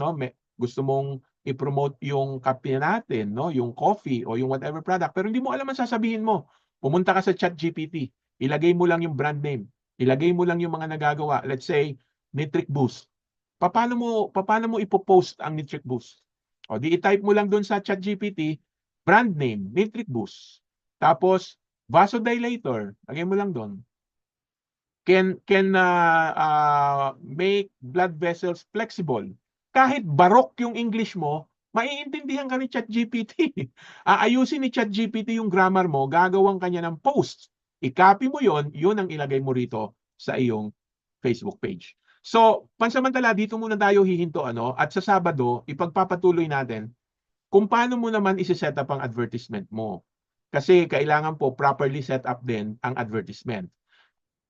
gusto mong i-promote yung kape natin, yung coffee o yung whatever product, pero hindi mo alam ang sasabihin mo. Pumunta ka sa ChatGPT, ilagay mo lang yung brand name, ilagay mo lang yung mga nagagawa. Let's say, Nitric Boost. Paano mo ipopost ang Nitric Boost? O di i-type mo lang doon sa ChatGPT, brand name, Nitric Boost. Tapos, vasodilator, lagay mo lang doon. Can make blood vessels flexible. Kahit barok yung English mo, maiintindihan ka ni ChatGPT. Aayusin ni ChatGPT yung grammar mo, gagawang kanya ng post. I-copy mo yun ang ilagay mo rito sa iyong Facebook page. So, pansamantala, dito muna tayo hihinto, at sa Sabado, ipagpapatuloy natin kung paano mo naman isi-set up ang advertisement mo. Kasi kailangan po properly set up din ang advertisement.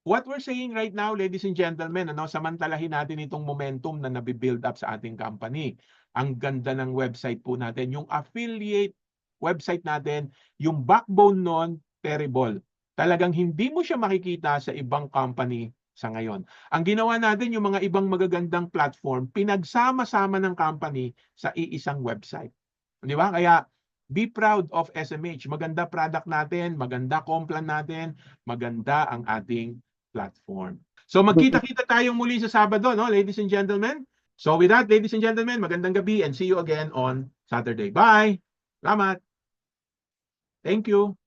What we're saying right now, ladies and gentlemen, samantalahin natin itong momentum na nabibuild up sa ating company. Ang ganda ng website po natin. Yung affiliate website natin, yung backbone nun, terrible. Talagang hindi mo siya makikita sa ibang company sa ngayon. Ang ginawa natin, yung mga ibang magagandang platform, pinagsama-sama ng company sa iisang website. Di ba? Kaya, be proud of SMH. Maganda product natin, maganda complan natin, maganda ang ating platform. So magkita-kita tayong muli sa Sabado, ladies and gentlemen. So with that, ladies and gentlemen, magandang gabi and see you again on Saturday. Bye! Salamat! Thank you!